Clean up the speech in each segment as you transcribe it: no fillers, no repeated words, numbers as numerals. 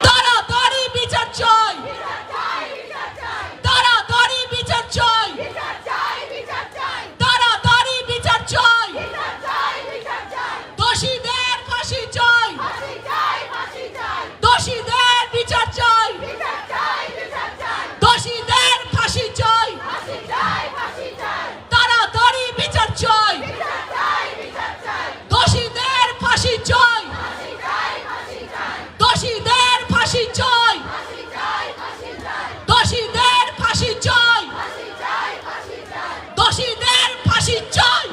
তাড়াতাড়ি বিচার চাই, তাড়াতাড়ি বিচার চাই, তাড়াতাড়ি বিচার চাই, দোষীদের ফাঁসি চাই, দোষীদের বিচার চাই, দোষীদের ফাঁসি চাই, তাড়াতাড়ি বিচার চাই, দোষীদের ফাঁসি চাই, দোষীদের ফাঁসি চাই, দোষীদের ফাঁসি চাই, দোষীদের ফাঁসি চাই,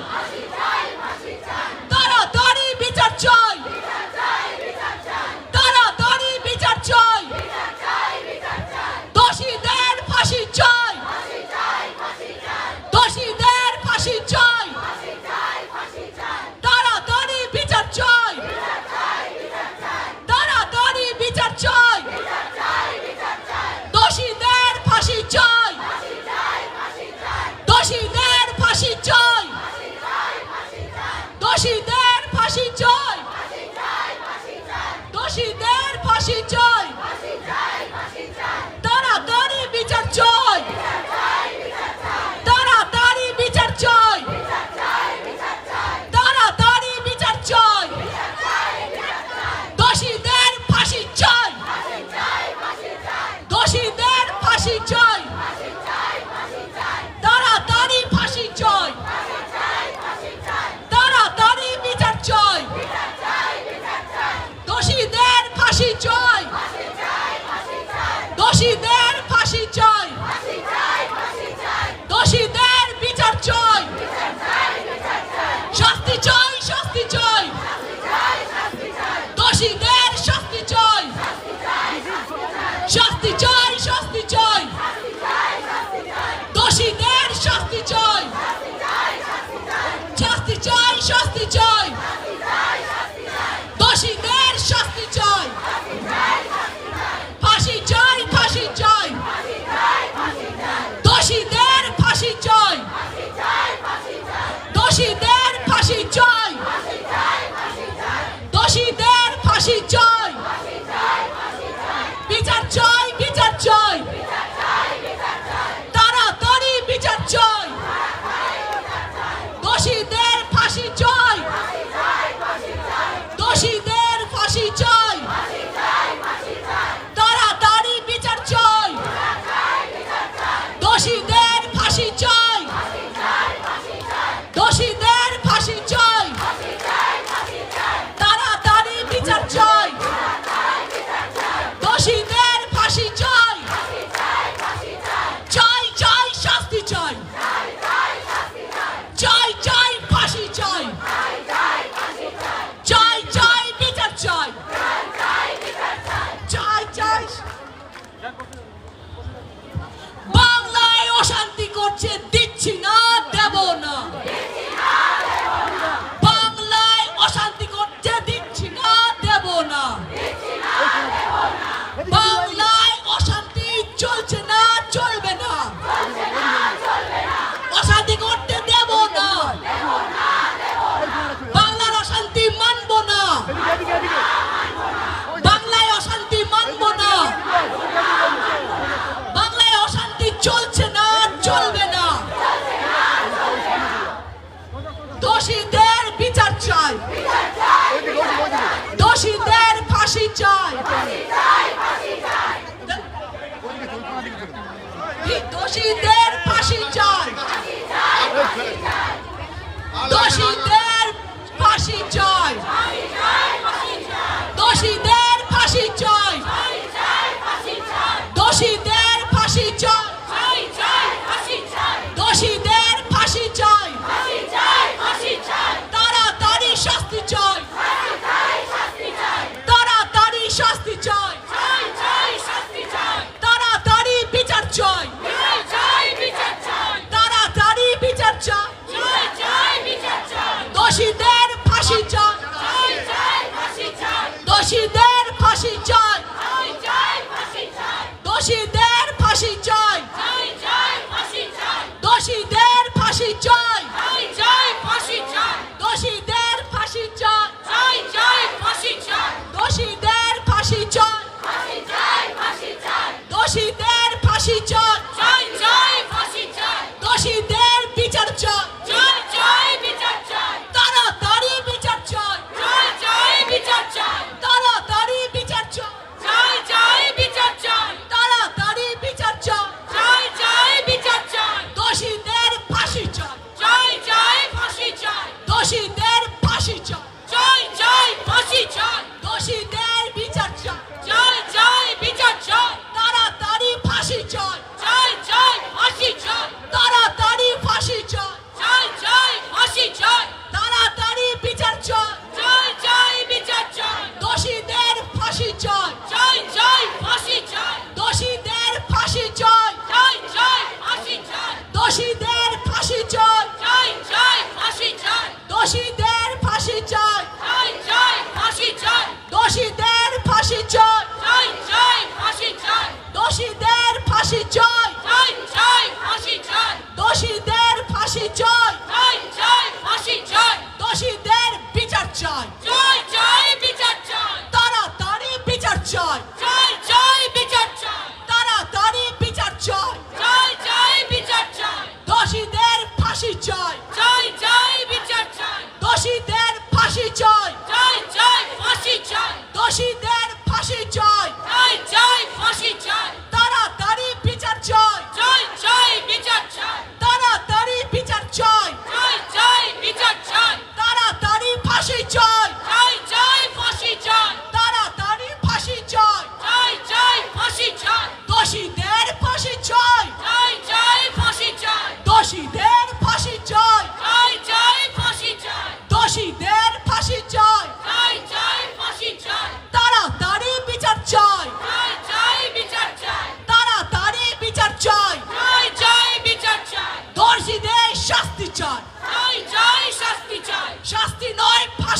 তাড়াতাড়ি বিচার চাই, তাড়াতাড়ি বিচার চাই, দোষীদের ফাঁসি চাই, দোষীদের ফাঁসি চাই, তাড়াতাড়ি বিচার চাই, তাড়াতাড়ি বিচার চাই, দোষীদের ফাঁসি চাই, দোষীদের ফাঁসি চাই, দোষীদের ফাঁসি চাই, দোষীদের ফাঁসি চাই, তাড়াতাড়ি বিচার চাই, তাড়াতাড়ি বিচার চাই, তাড়াতাড়ি বিচার চাই, দোষীদের ফাঁসি চাই, দোষীদের ফাঁসি চাই, তাড়াতাড়ি ফাঁসি চাই, তাড়াতাড়ি বিচার চাই, দোষীদের ফাঁসি চাই, দোষীদের ফাঁসি চাই, দোষীদের বিচার চাই, শাস্তি চাই, শাস্তি চাই, দোষীদের শাস্তি চাই, শাস্তি চাই, শাস্তি চাই, দোষীদের শাস্তি চাই, শাস্তি চাই, শাস্তি চাই, দোষীদের শাস্তি চাই, ফাঁসি চাই, ফাঁসি চাই, দোষীদের ফাঁসি চাই, দোষীদের ফাঁসি চাই, দোষীদের ফাঁসি চাই, বিচার চাই, বিচার চাই, তাড়াতাড়ি বিচার চাই, দোষীদের ফাঁসি চাই, দোষীদের ফাঁসি চাই, তাড়াতাড়ি বিচার চাই, দোষীদের ফাঁসি চাই, দোষীদের ফাঁসি চাই, তাড়াতাড়ি বিচার চাই, দোষীদের ফাঁসি চাই, চাই চাই শাস্তি চাই, চাই চাই ফাঁসি চাই, চাই চাই বিচার চাই, চাই চাই। বাংলায় অশান্তি করছে, দিচ্ছি না, দেব না, বাংলায় অশান্তি করছে, দিচ্ছি না, দেব না, বাংলায় অশান্তি চলছে না, চলবে না, অশান্তি করতে দেব না, বাংলার অশান্তি মানব না, বাংলায় অশান্তি মানব না, বাংলায় অশান্তি চলছে না, চলবে না, দোষীদের বিচার চাই, দোষীদের ফাঁসি চাই, দোষীদের ফাঁসি চাই, দোষীদের ফাঁসি চাই, দোষীদের ফাঁসি চাই, দোষীদের ফাঁসি চাই, দোষীদের ফাঁসি চাই, তাড়াতাড়ি শাস্তি চাই, তাড়াতাড়ি শাস্তি চাই, তাড়াতাড়ি বিচার চাই,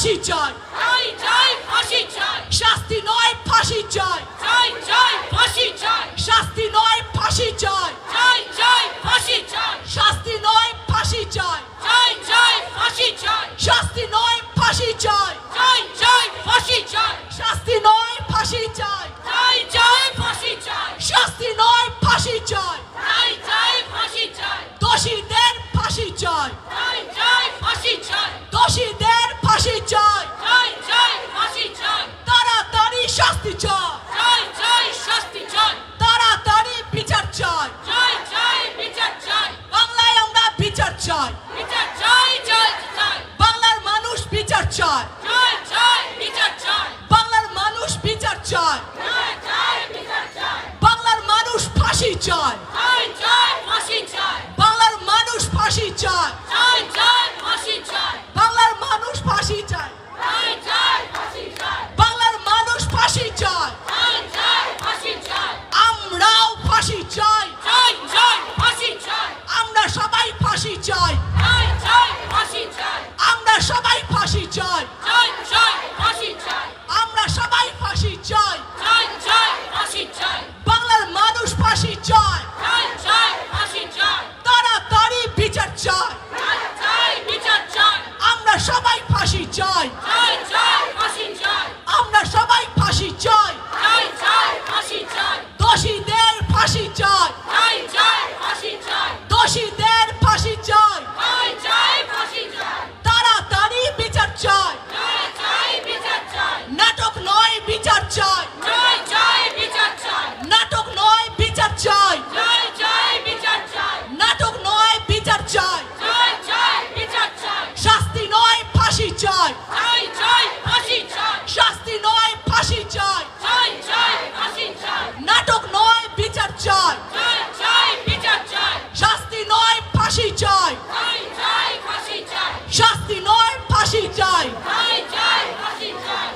ফাঁসি চাই, চাই চাই ফাঁসি চাই, শাস্তি নয় ফাঁসি চাই, চাই চাই ফাঁসি চাই, শাস্তি নয় ফাঁসি চাই, চাই চাই ফাঁসি চাই, শাস্তি নয় ফাঁসি চাই, চাই চাই ফাঁসি চাই, শাস্তি নয় ফাঁসি চাই, চাই চাই ফাঁসি চাই, শাস্তি নয় ফাঁসি চাই, চাই চাই ফাঁসি চাই, শাস্তি নয় ফাঁসি চাই, চাই চাই ফাঁসি চাই, দোষীদের ফাঁসি চাই, চাই চাই ফাঁসি চাই, দোষীদের ফাঁসি চাই, চাই চাই ফাঁসি চাই, তাড়াতাড়ি শাস্তি চাই, চাই চাই শাস্তি চাই, তাড়াতাড়ি বিচার চাই, চাই চাই বিচার চাই, বাংলায় আমরা বিচার চাই, বিচার চাই চাই চাই, বাংলার মানুষ বিচার চাই, চাই চাই বিচার চাই, বাংলার মানুষ বিচার চাই, চাই চাই বিচার চাই, বাংলার মানুষ ফাঁসি চাই, চাই চাই ফাঁসি চাই, বাংলার মানুষ ফাঁসি চাই, চাই চাই ফাঁসি চাই, বাংলার মানুষ ফাঁসি চাই, চাই চাই ফাঁসি চাই, বাংলার মানুষ ফাঁসি চাই, চাই চাই ফাঁসি চাই, আমরাও ফাঁসি চাই, চাই চাই ফাঁসি চাই, আমরা সবাই ফাঁসি চাই, চাই চাই ফাঁসি চাই, আমরা সবাই ফাঁসি চাই, চাই চাই ফাঁসি চাই, আমরা সবাই ফাঁসি চাই, চাই চাই ফাঁসি চাই, বাংলার মানুষ ফাঁসি চাই, চাই চাই ফাঁসি চাই, তাড়াতাড়ি বিচার চাই, চাই চাই বিচার চাই, আমরা সবাই ফাঁসি চাই, চাই চাই ফাঁসি চাই, আমরা সবাই ফাঁসি চাই, চাই চাই ফাঁসি চাই, দোষীদের ফাঁসি চাই, চাই চাই ফাঁসি চাই, দোষীদের ফাঁসি চাই, চাই চাই ফাঁসি চাই, তাড়াতাড়ি বিচার চাই, চাই চাই বিচার চাই, নাটক নয় বিচার চাই, চাই চাই বিচার চাই, নাটক নয় বিচার চাই, চাই চাই বিচার চাই, নাটক নয় বিচার চাই, চাই চাই বিচার চাই, শাস্তি নয় ফাঁসি চাই, চাই চাই ফাঁসি চাই, শাস্তি নয় ফাঁসি চাই, চাই চাই ফাঁসি চাই, নাটক নয় বিচার চাই, চাই চাই বিচার চাই, শাস্তি নয় ফাঁসি চাই, চাই চাই ফাঁসি চাই, শাস্তি নয় ফাঁসি চাই, চাই চাই ফাঁসি চাই,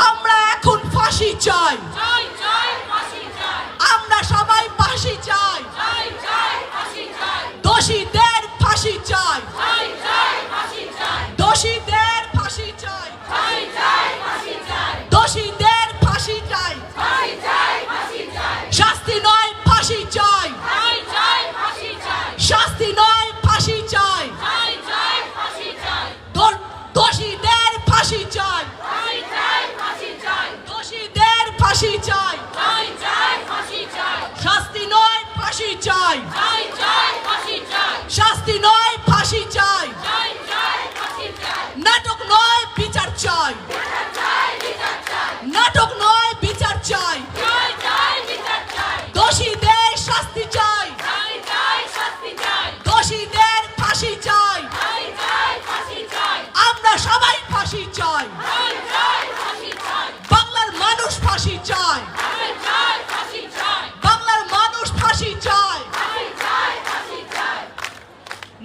আমরা এখন ফাঁসি চাই, চাই চাই ফাঁসি চাই, আমরা সবাই ফাঁসি চাই, চাই চাই ফাঁসি চাই, দোষীদের ফাঁসি চাই, চাই চাই ফাঁসি চাই, দোষীদের ফাঁসি চাই, চাই চাই ফাঁসি চাই, দোষীদের ফাঁসি চাই, চাই চাই ফাঁসি চাই, শাস্তি নয় ফাঁসি চাই, চাই চাই ফাঁসি চাই, শাস্তি নয় ফাঁসি চাই, চাই চাই ফাঁসি চাই, দোষীদের ফাঁসি চাই, চাই চাই ফাঁসি চাই, দোষীদের ফাঁসি চাই, চাই চাই ফাঁসি চাই, শাস্তি নয় ফাঁসি চাই, চাই চাই ফাঁসি চাই, শাস্তি নয় ফাঁসি চাই, চাই চাই ফাঁসি চাই, নাটক নয় বিচার চাই, চাই বিচার চাই, নাটক নয় বিচার চাই, চাই চাই বিচার চাই, দোষীদের শাস্তি চাই, চাই চাই শাস্তি চাই, দোষীদের ফাঁসি চাই, চাই চাই ফাঁসি চাই, আমরা সবাই ফাঁসি চাই, চাই চাই ফাঁসি চাই, বাংলার মানুষ ফাঁসি চাই, চাই চাই ফাঁসি চাই, বাংলার মানুষ ফাঁসি চাই, চাই চাই ফাঁসি চাই,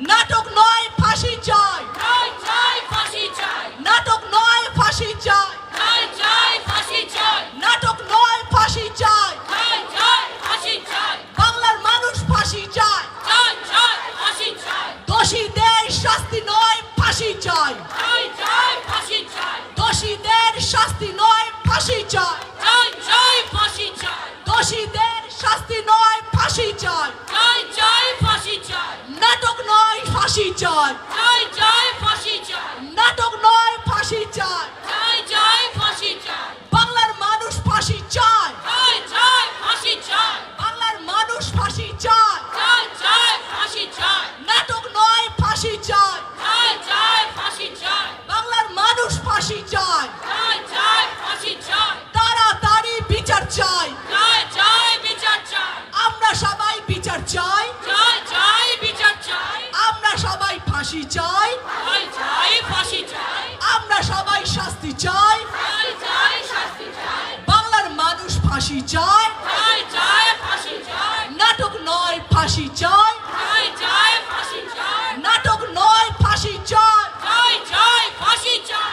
নাটক নয় ফাঁসি চাই, চাই চাই ফাঁসি চাই, নাটক নয় ফাঁসি চাই, চাই চাই ফাঁসি চাই, নাটক নয় ফাঁসি চাই, চাই চাই ফাঁসি চাই, বাংলার মানুষ ফাঁসি চাই, চাই চাই ফাঁসি চাই, দোষীদের শাস্তি নয় ফাঁসি চাই, চাই চাই ফাঁসি চাই, দোষীদের শাস্তি নয় ফাঁসি চাই, চাই চাই ফাঁসি চাই, দোষীদের শাস্তি নয় ফাঁসি চাই, চাই চাই ফাঁসি চাই, নাটক নয় ফাঁসি চাই, চাই চাই ফাঁসি চাই, নাটক নয় ফাঁসি চাই, চাই চাই ফাঁসি চাই, বাংলার মানুষ ফাঁসি চাই, চাই চাই ফাঁসি চাই, বাংলার মানুষ ফাঁসি চাই, চাই চাই ফাঁসি চাই, নাটক নয় ফাঁসি চাই, চাই চাই ফাঁসি চাই, বাংলার মানুষ ফাঁসি চাই, চাই চাই ফাঁসি চাই, তাড়াতাড়ি বিচার চাই, চাই চাই বিচার চাই, আমরা সবাই বিচার চাই, চাই চাই বিচার চাই, আমরা সবাই ফাঁসি চাই, চাই চাই ফাঁসি চাই, আমরা সবাই শাস্তি চাই, চাই চাই শাস্তি চাই, বাংলার মানুষ ফাঁসি চাই, চাই চাই ফাঁসি চাই, নাটক নয় ফাঁসি চাই, চাই চাই ফাঁসি চাই, নাটক নয় ফাঁসি চাই, চাই চাই ফাঁসি চাই,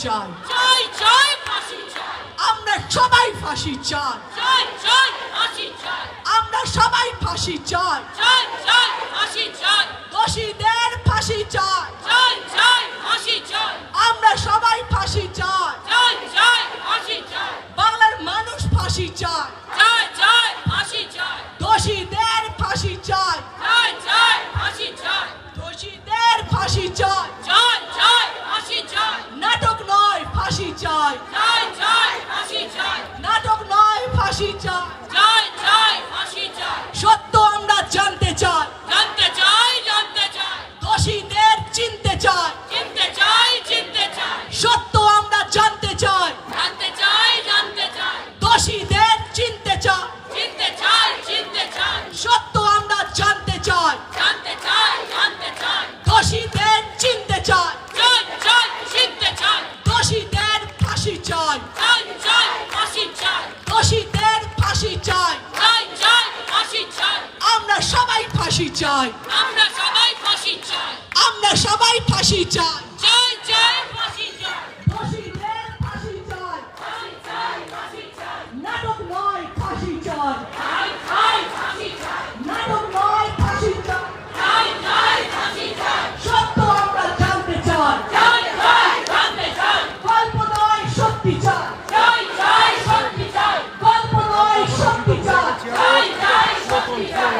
চাই, চাই চাই ফাঁসি চাই, আমরা সবাই ফাঁসি চাই, চাই চাই ফাঁসি চাই, আমরা সবাই ফাঁসি চাই, চাই চাই ফাঁসি চাই, দোষীদের ফাঁসি চাই, চাই চাই ফাঁসি চাই, আমরা সবাই ফাঁসি চাই, চাই চাই ফাঁসি চাই, বাংলার মানুষ ফাঁসি চাই, চাই চাই ফাঁসি চাই, দোষীদের ফাঁসি চাই, চাই চাই ফাঁসি চাই, দোষীদের ফাঁসি চাই, চাই চাই ফাঁসি চাই, নাটক নয় ফাঁসি চাই, চাই চাই ফাঁসি চাই, নাটক নয় ফাঁসি চাই, চাই চাই ফাঁসি চাই, সত্য আমরা জানতে চাই, জানতে চাই জানতে চাই, দোষীদের চিনতে চাই, চিনতে চাই চিনতে চাই, সত্য আমরা জানতে চাই, জানতে চাই জানতে চাই, দোষীদের চিনতে চাই, চিনতে চাই চিনতে চাই, সত্য আমরা জানতে চাই, জানতে চাই জানতে চাই, দোষীদের চিনতে চাই, চাই চাই চিনতে চাই, দোষীদের ফাঁসি চাই, চাই চাই ফাঁসি চাই, দোষীদের ফাঁসি চাই, চাই চাই ফাঁসি চাই, আমরা সবাই ফাঁসি চাই, আমরা সবাই ফাঁসি চাই, আমরা সবাই ফাঁসি চাই, চাই চাই ফাঁসি চাই, দোষীদের ফাঁসি চাই, চাই চাই ফাঁসি চাই, নাটক নয় ফাঁসি চাই, চাই চাই ফাঁসি চাই, নাটক নয় ফাঁসি চাই, চাই চাই ফাঁসি চাই, সত্য আমরা জানতে চাই, চাই চাই জানতে চাই, গল্প নয় সত্যি চাই, চাই চাই সত্যি চাই, গল্প নয় সত্যি চাই, চাই চাই সত্যি চাই,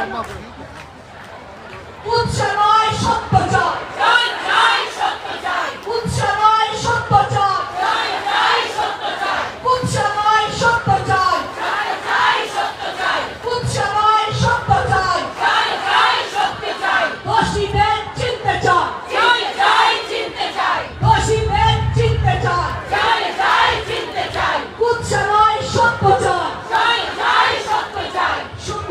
উৎসাহ নয় সত্য চাই, চাই চাই সত্য চাই, উৎসাহ নয় সত্য চাই, চাই চাই সত্য চাই, উৎসাহ নয় সত্য চাই, চাই চাই সত্য চাই, উৎসাহ নয় সত্য চাই, চাই চাই সত্যি চাই, দোষীদের চিনতে চাই, চাই চাই চিনতে চাই, দোষীদের চিনতে চাই, চাই চাই চিনতে চাই, উৎসাহ নয় সত্য চাই, চাই চাই সত্য চাই,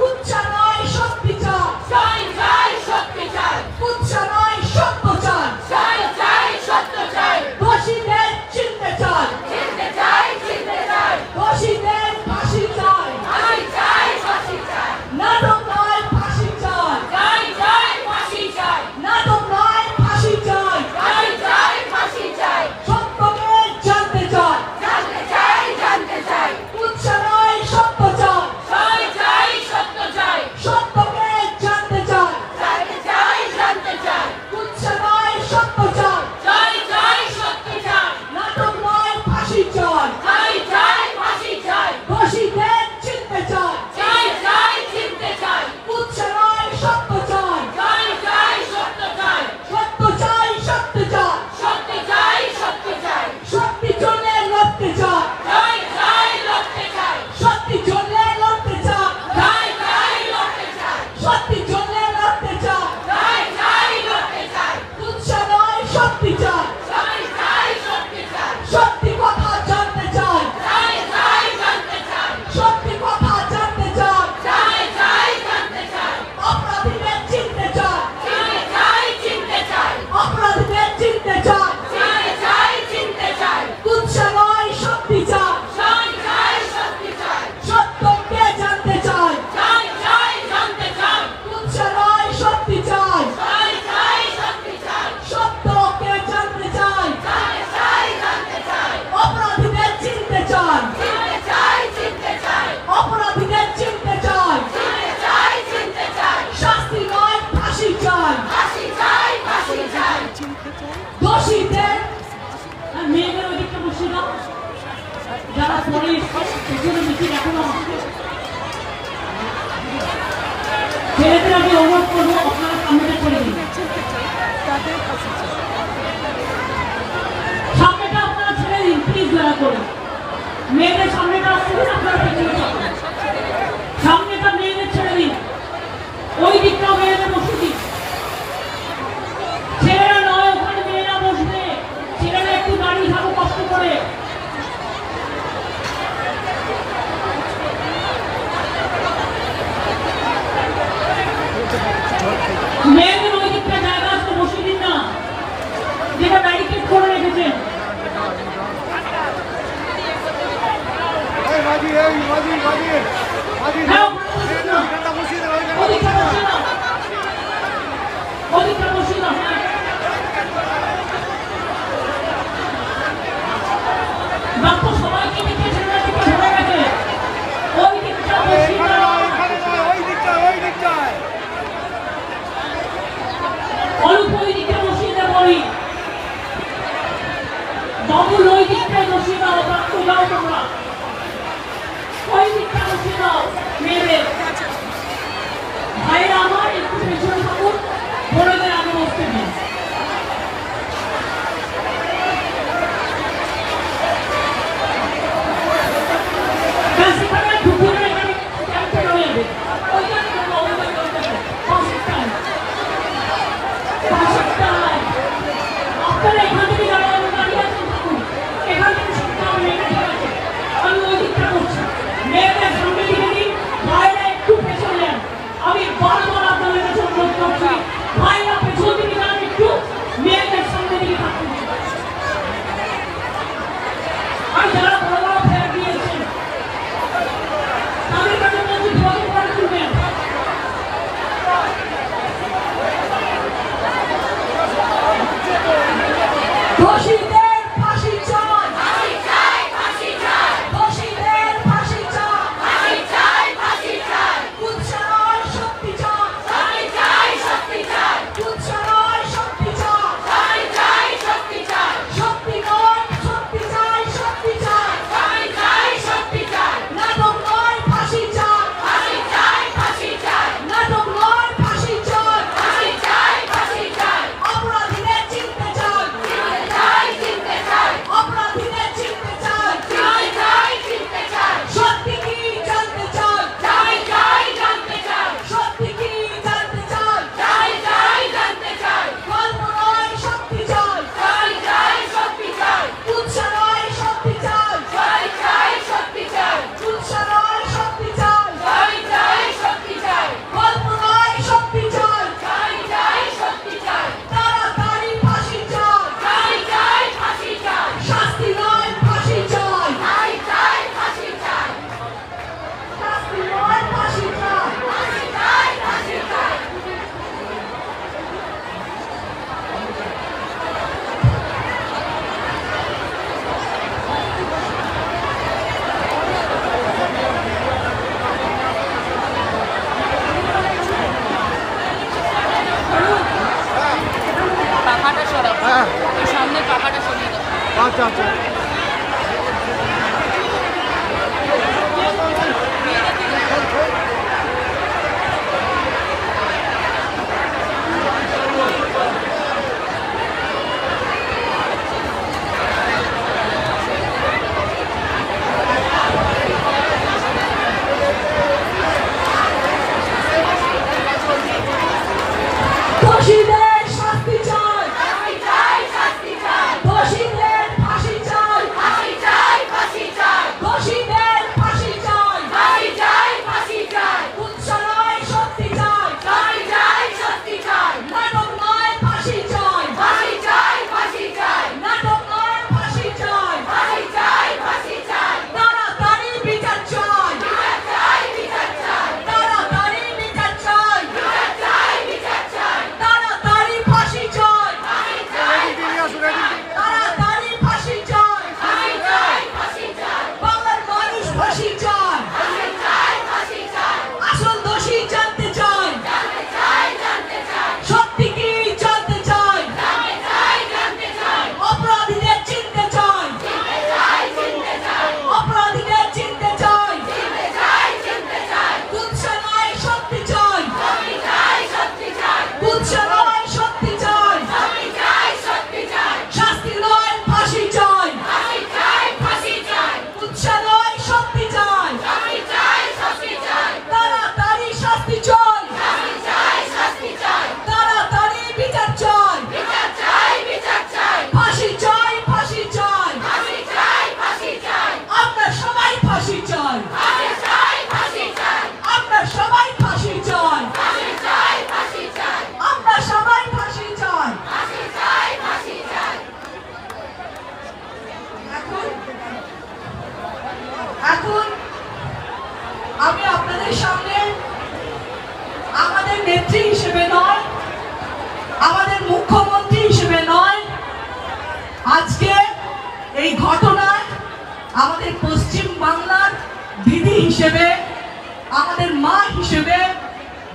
উৎসাহ নয় সত্যি চাই, চাই চাই সত্যি চাই, উৎসাহ নয় সত্য চাই, চাই চাই সত্য চাই, দোষীদের চিনতে চাই, চিনতে চাই চিনতে চাই, দোষীদের ফাঁসি চাই, চাই চাই ফাঁসি চাই, নাটক নয় ফাঁসি চাই, চাই চাই ফাঁসি চাই, নাটক নয় ফাঁসি চাই, চাই চাই ফাঁসি চাই, সত্যকে জানতে চাই, জানতে চাই জানতে চাই, উৎসাহ নয় সত্য চাই, চাই চাই সত্য চাই, সত্যকে জানতে চাই, জানতে চাই জানতে চাই, উৎসাহ নয় সত্য চাই, চাই চাই সত্যি চাই, নাটক নয় ফাঁসি চাই, চাই চাই ফাঁসি চাই, দোষীদের চিনতে চাই, চাই চাই চিনতে চাই, উৎসাহ নয় সত্য চাই, চাই চাই সত্য চাই, সত্য চাই সত্য চাই, সত্যি চাই সত্যি চাই, সত্যি জন্য লড়তে চাই, চাই চাই লড়তে চাই, সত্যি জন্য লড়তে চাই, চাই চাই লড়তে চাই, সত্যি জন্য লড়তে চাই, চাই চাই লড়তে চাই, উৎসাহ নয় সত্যি চাই, চাই চাই সত্যি চাই, সত্যি কথা জানতে চাই, চাই চাই জানতে চাই, সত্যি কথা জানতে চাই, চাই চাই জানতে চাই, অপরাধীদের চিনতে চাই, চাই চাই চিনতে চাই, অপরাধীদের চিনতে চাই, চাই চাই চিনতে চাই, উৎসাহ নয় সত্যি চাই, চাই চাই সত্যি চাই, সত্যকে জানতে চাই, চাই চাই জানতে চাই, উৎসাহ নয় সত্যি চাই, চাই চাই সত্যি চাই, সত্যকে জানতে চাই, চাই চাই জানতে চাই, অপরাধীদের চিনতে চাই, চিনতে চাই চিনতে চাই, অপরাধীদের চিনতে চাই, চিনতে চাই চিনতে চাই, শাস্তি নয় ফাঁসি চাই, ফাঁসি চাই ফাঁসি চাই, দোষীদের আর মেয়েদের ওদিকটা বসে দাও, যারা পরে এখানে মিছিল এখনো আসছে, ছেলেদের আমি অনুরোধ করবো আপনারা সামনেটা করে দিন, সামনেটা আপনারা ছেড়ে দিন প্লিজ দয়া করে, মেয়েদের সামনেটা আসতে দিন, আপনারা পেছনে থাকুন, সামনেটা মেয়েদের ছেড়ে দিন, ওই দিকটাও মেয়েদের বসে দিন, ছেলেরা নয় ওখানে মেয়েরা বসবে, ছেলেরা একটু দাঁড়িয়ে থাকো কষ্ট করে, মেয়েদের ওই দিকটা জায়গা আসতে বসে দিন না, যেটা ব্যারিকেড করে রেখেছেন, হ্যাঁ, ওদিকটা বসে দাও, ওদিকটা বসে দাও, হ্যাঁ। দোষীদের শাস্তি চাই, আমি চাই শাস্তি চাই, দোষীদের ফাঁসি চাই, ফাঁসি চাই, ফাঁসি চাই, দোষীদের ফাঁসি চাই, ফাঁসি চাই, ফাঁসি চাই, উৎসাহ নয় সত্যি চাই, আমি চাই সত্যি চাই, নাটক নয় ফাঁসি চাই, ফাঁসি চাই, ফাঁসি চাই, নাটক নয় ফাঁসি চাই, ফাঁসি চাই, ফাঁসি চাই, তাড়াতাড়ি বিচার চাই, বিচার চাই, বিচার চাই, তাড়াতাড়ি বিচার চাই, বিচার চাই, বিচার চাই, তাড়াতাড়ি ফাঁসি চাই, ফাঁসি চাই, তাড়াতাড়ি ফাঁসি চাই, ফাঁসি চাই, ফাঁসি চাই, বাংলার মানুষ ফাঁসি চাই, ফাঁসি চাই, ফাঁসি চাই, আসল দোষী জানতে চাই, জানতে চাই, জানতে চাই, সত্যি কি জানতে চাই, জানতে চাই, জানতে চাই, অপরাধীদের চিনতে চাই, চিনতে চাই, চিনতে চাই, অপরাধীদের চিনতে চাই, চিনতে চাই, চিনতে চাই, উৎসাহ নয় সত্যি চাই, সত্যি চাই, সত্যি চাই, উৎসাহ নয় সত্যি চাই, সত্যি চাই, সত্যি চাই, শাস্তি নয় ফাঁসি চাই, ফাঁসি চাই, ফাঁসি চাই, উৎসাহ নয় সত্যি চাই, সত্যি চাই, সত্যি চাই, তাড়াতাড়ি শাস্তি চাই, শাস্তি চাই, শাস্তি চাই, তাড়াতাড়ি বিচার চাই, বিচার চাই, বিচার চাই, ফাঁসি চাই, ফাঁসি চাই, ফাঁসি চাই, ফাঁসি চাই, আমরা সবাই ফাঁসি চাই, ফাঁসি চাই, ফাঁসি চাই, আমরা সবাই ফাঁসি চাই, ফাঁসি চাই, ফাঁসি চাই, আমরা সবাই ফাঁসি চাই। ফাঁসি চাই, ফাঁসি চাই, এখন এখন আমি আপনাদের সামনে আমাদের নেত্রী হিসেবে নয়, আমাদের মুখ্যমন্ত্রী হিসেবে নয়, আজকে এই ঘটনায় আমাদের পশ্চিম বাংলার দিদি হিসেবে, আমাদের মা হিসেবে,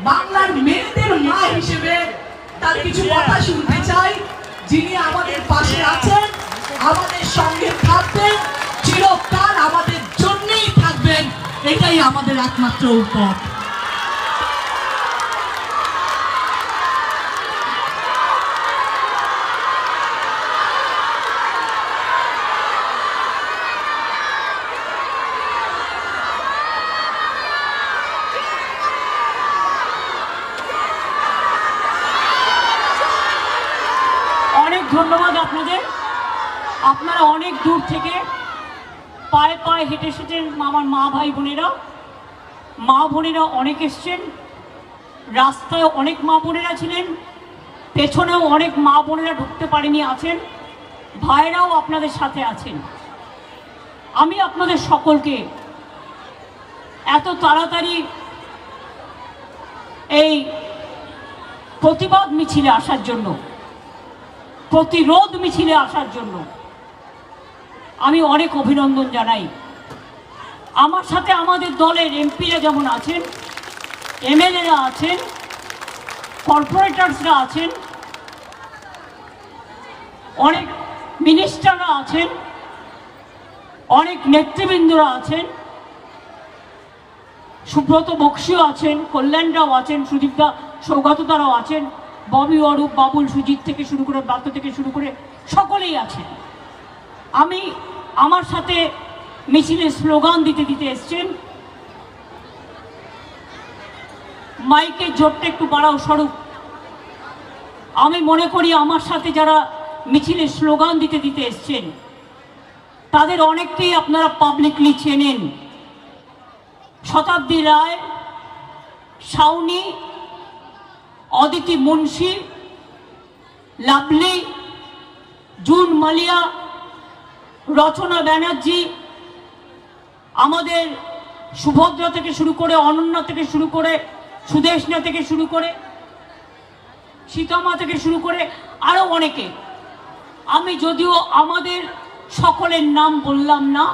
বাংলার মেয়েদের মা হিসেবে তার কিছু কথা শুনতে চাই, যিনি আমাদের পাশে আছেন, আমাদের সঙ্গে থাকবেন, চিরকাল আমাদের জন্যই থাকবেন, এটাই আমাদের একমাত্র উপর। অনেক ধন্যবাদ আপনাদের। আপনারা অনেক দূর থেকে পায়ে পায়ে হেঁটে এসেছেন, আমার মা ভাই বোনেরা, মা বোনেরা অনেক এসছেন, রাস্তায় অনেক মা বোনেরা ছিলেন, পেছনেও অনেক মা বোনেরা ঢুকতে পারেনি আছেন, ভাইরাও আপনাদের সাথে আছেন। আমি আপনাদের সকলকে এত তাড়াতাড়ি এই প্রতিবাদ মিছিলে আসার জন্য, প্রতিরোধ মিছিলে আসার জন্য আমি অনেক অভিনন্দন জানাই। আমার সাথে আমাদের দলের এমপিরা যেমন আছেন, এমএলএরা আছেন, কর্পোরেটরসরা আছেন, অনেক মিনিস্টাররা আছেন, অনেক নেতৃবৃন্দরা আছেন, সুব্রত বক্সিও আছেন, কল্যাণরাও আছেন, সুদীপদা সৌগতদারাও আছেন, ববি অরূপ, বাবুল, সুজিত থেকে শুরু করে ব্রাত্য থেকে শুরু করে সকলেই আছেন। আমি আমার সাথে মিছিলে স্লোগান দিতে দিতে এসছেন। মাইকের জোরটা একটু বাড়াও স্বরূপ। আমি মনে করি আমার সাথে যারা মিছিলে স্লোগান দিতে দিতে এসছেন তাদের অনেককেই আপনারা পাবলিকলি চেনেন। শতাব্দী রায়, শাওনি, অদিতি মুন্সি, লাভলি, জুন মালিয়া, রচনা ব্যানার্জি, আমাদের সুভদ্রা থেকে শুরু করে, অনন্যা থেকে শুরু করে, সুদেশনা থেকে শুরু করে, সীতামা থেকে শুরু করে আরও অনেকে। আমি যদিও আমাদের সকলের নাম বললাম না,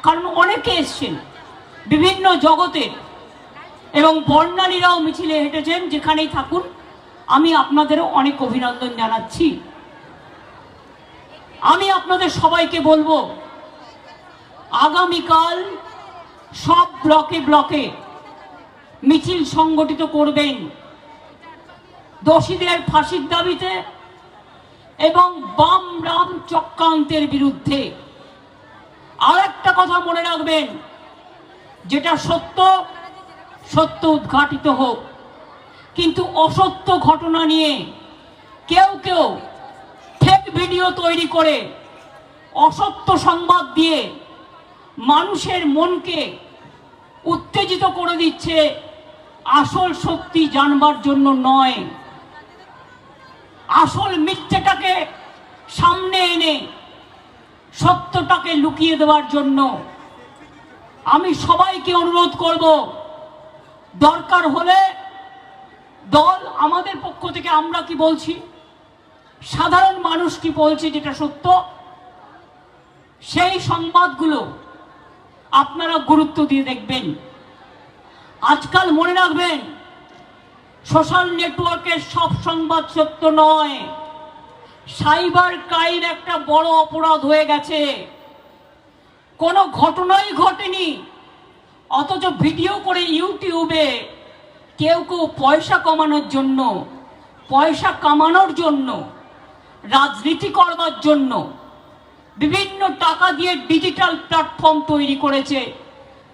কারণ অনেকে এসছেন বিভিন্ন জগতের, এবং বর্ণালীরাও মিছিলে হেঁটেছেন। যেখানেই থাকুন আমি আপনাদেরও অনেক অভিনন্দন জানাচ্ছি। আমি আপনাদের সবাইকে বলবো, আগামীকাল সব ব্লকে ব্লকে মিছিল সংগঠিত করবেন দোষীদের ফাঁসির দাবিতে এবং বাম রাম চক্রান্তের বিরুদ্ধে। আর একটা কথা মনে রাখবেন, যেটা সত্য সত্য উদ্ঘাটিত হোক, কিন্তু অসত্য ঘটনা নিয়ে কেউ কেউ ফেক ভিডিও তৈরি করে অসত্য সংবাদ দিয়ে মানুষের মনকে উত্তেজিত করে দিচ্ছে, আসল সত্যি জানবার জন্য নয়, আসল মিথ্যেটাকে সামনে এনে সত্যটাকে লুকিয়ে দেওয়ার জন্য। আমি সবাইকে অনুরোধ করব, দরকার হলে দল আমাদের পক্ষ থেকে আমরা কি বলছি, সাধারণ মানুষ কি বলছে যেটা সত্য, সেই সংবাদগুলো আপনারা গুরুত্ব দিয়ে দেখবেন। আজকাল মনে রাখবেন, সোশ্যাল নেটওয়ার্কের সব সংবাদ সত্য নয়। সাইবার ক্রাইম একটা বড় অপরাধ হয়ে গেছে। কোনো ঘটনাই ঘটেনি, অথচ ভিডিও করে ইউটিউবে কেউ কেউ পয়সা কমানোর জন্য, পয়সা কামানোর জন্য, রাজনীতি করবার জন্য বিভিন্ন টাকা দিয়ে ডিজিটাল প্ল্যাটফর্ম তৈরি করেছে,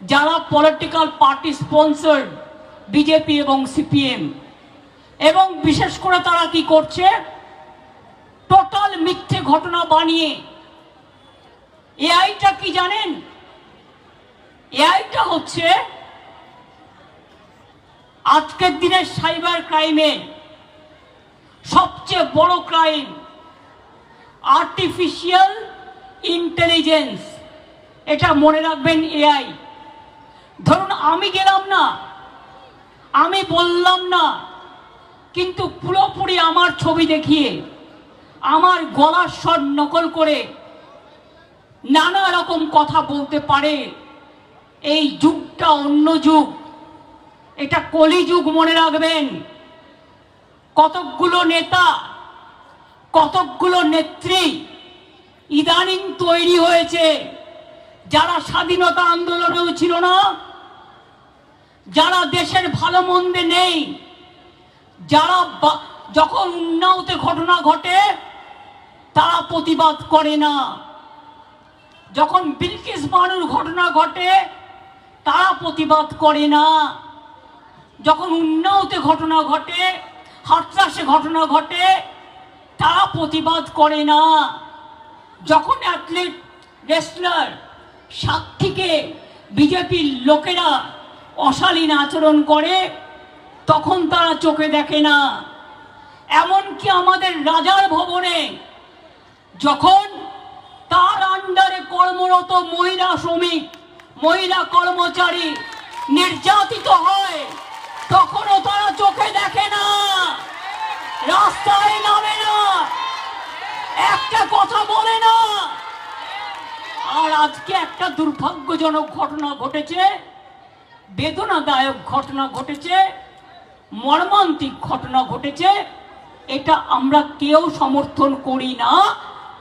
যারা পলিটিক্যাল পার্টি স্পন্সর্ড, বিজেপি এবং সিপিএম। এবং বিশেষ করে তারা কি করছে, টোটাল মিথ্যে ঘটনা বানিয়ে। এআইটা কি জানেন? এআইটা হচ্ছে আজকের দিনের সাইবার ক্রাইমের সবচেয়ে বড় ক্রাইম, আর্টিফিশিয়াল ইন্টেলিজেন্স। এটা মনে রাখবেন, এআই। ধরুন আমি গেলাম না, আমি বললাম না, কিন্তু পুরোপুরি আমার ছবি দেখিয়ে আমার গলার স্বর নকল করে নানা রকম কথা বলতে পারে। এই যুগটা অন্য যুগ, এটা কলিযুগ মনে রাখবেন। কতকগুলো নেতা, কতকগুলো নেত্রী ইদানিং তৈরি হয়েছে, যারা স্বাধীনতা আন্দোলনেও ছিল না, যারা দেশের ভালো মন্দে নেই, যারা যখন উন্নাওতে ঘটনা ঘটে তারা প্রতিবাদ করে না, যখন বিলকিস বানুর ঘটনা ঘটে তারা প্রতিবাদ করে না, যখন উন্নাওতে ঘটনা ঘটে, হাতরাসে ঘটনা ঘটে তারা প্রতিবাদ করে না, যখন অ্যাথলিট রেসলার সাক্ষীকে বিজেপির লোকেরা অশালীন আচরণ করে তখন তারা চোখে দেখে না। এমনকি আমাদের রাজার ভবনে যখন তার আন্ডারে কর্মরত মহিলা শ্রমিক, মহিলা কর্মচারী নির্যাতিত হয় তখনও তারা চোখে দেখে না, রাস্তায় নামে না, একটা কথা বলে না। আর আজকে একটা দুর্ভাগ্যজনক ঘটনা ঘটেছে, বেদনাদায়ক ঘটনা ঘটেছে, মর্মান্তিক ঘটনা ঘটেছে। এটা আমরা কেউ সমর্থন করি না।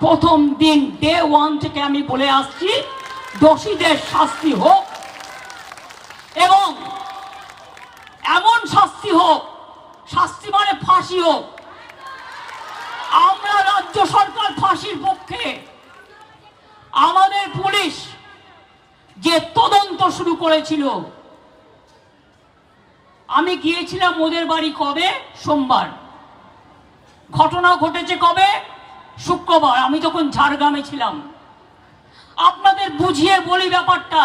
প্রথম দিন ডে ওয়ান থেকে আমি বলে আসছি, দোষীদের শাস্তি হোক এবং এমন শাস্তি হোক, শাস্তি মানে ফাঁসি হোক। আমরা রাজ্য সরকার ফাঁসির পক্ষে। আমাদের পুলিশ যে তদন্ত শুরু করেছিল, আমি গিয়েছিলাম ওদের বাড়ি কবে? সোমবার। ঘটনা ঘটেছে কবে? শুক্রবার। আমি তখন ঝাড়গ্রামে ছিলাম। আপনাদের বুঝিয়ে বলি ব্যাপারটা।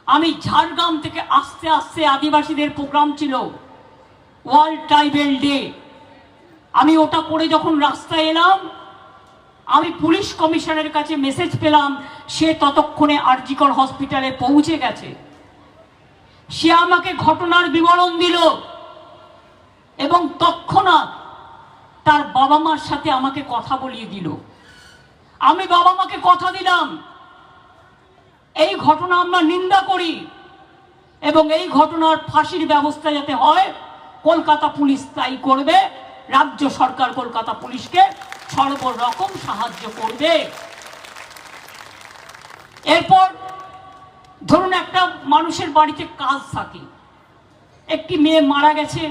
আমি ঝাড়গ্রাম থেকে আস্তে আস্তে, আদিবাসীদের প্রোগ্রাম ছিল, ওয়ার্ল্ড ট্রাইবেল ডে। আমি ওটা করে যখন রাস্তায় এলাম, আমি পুলিশ কমিশনের কাছে মেসেজ পেলাম, সে ততক্ষণে আরজিকর হসপিটালে পৌঁছে গেছে। সে আমাকে ঘটনার বিবরণ দিল এবং তৎক্ষণাৎ তার বাবা মার সাথে আমাকে কথা বলিয়ে দিল। আমি বাবা মাকে কথা দিলাম, এই ঘটনা আমরা নিন্দা করি এবং এই ঘটনার ফাঁসির ব্যবস্থা যাতে হয় কলকাতা পুলিশ তাই করবে, রাজ্য সরকার কলকাতা পুলিশকে সর্বরকম সাহায্য করবে। এরপর ধরুন একটা মানুষের বাড়িতে কাজ থাকে, একটি মেয়ে মারা গেছে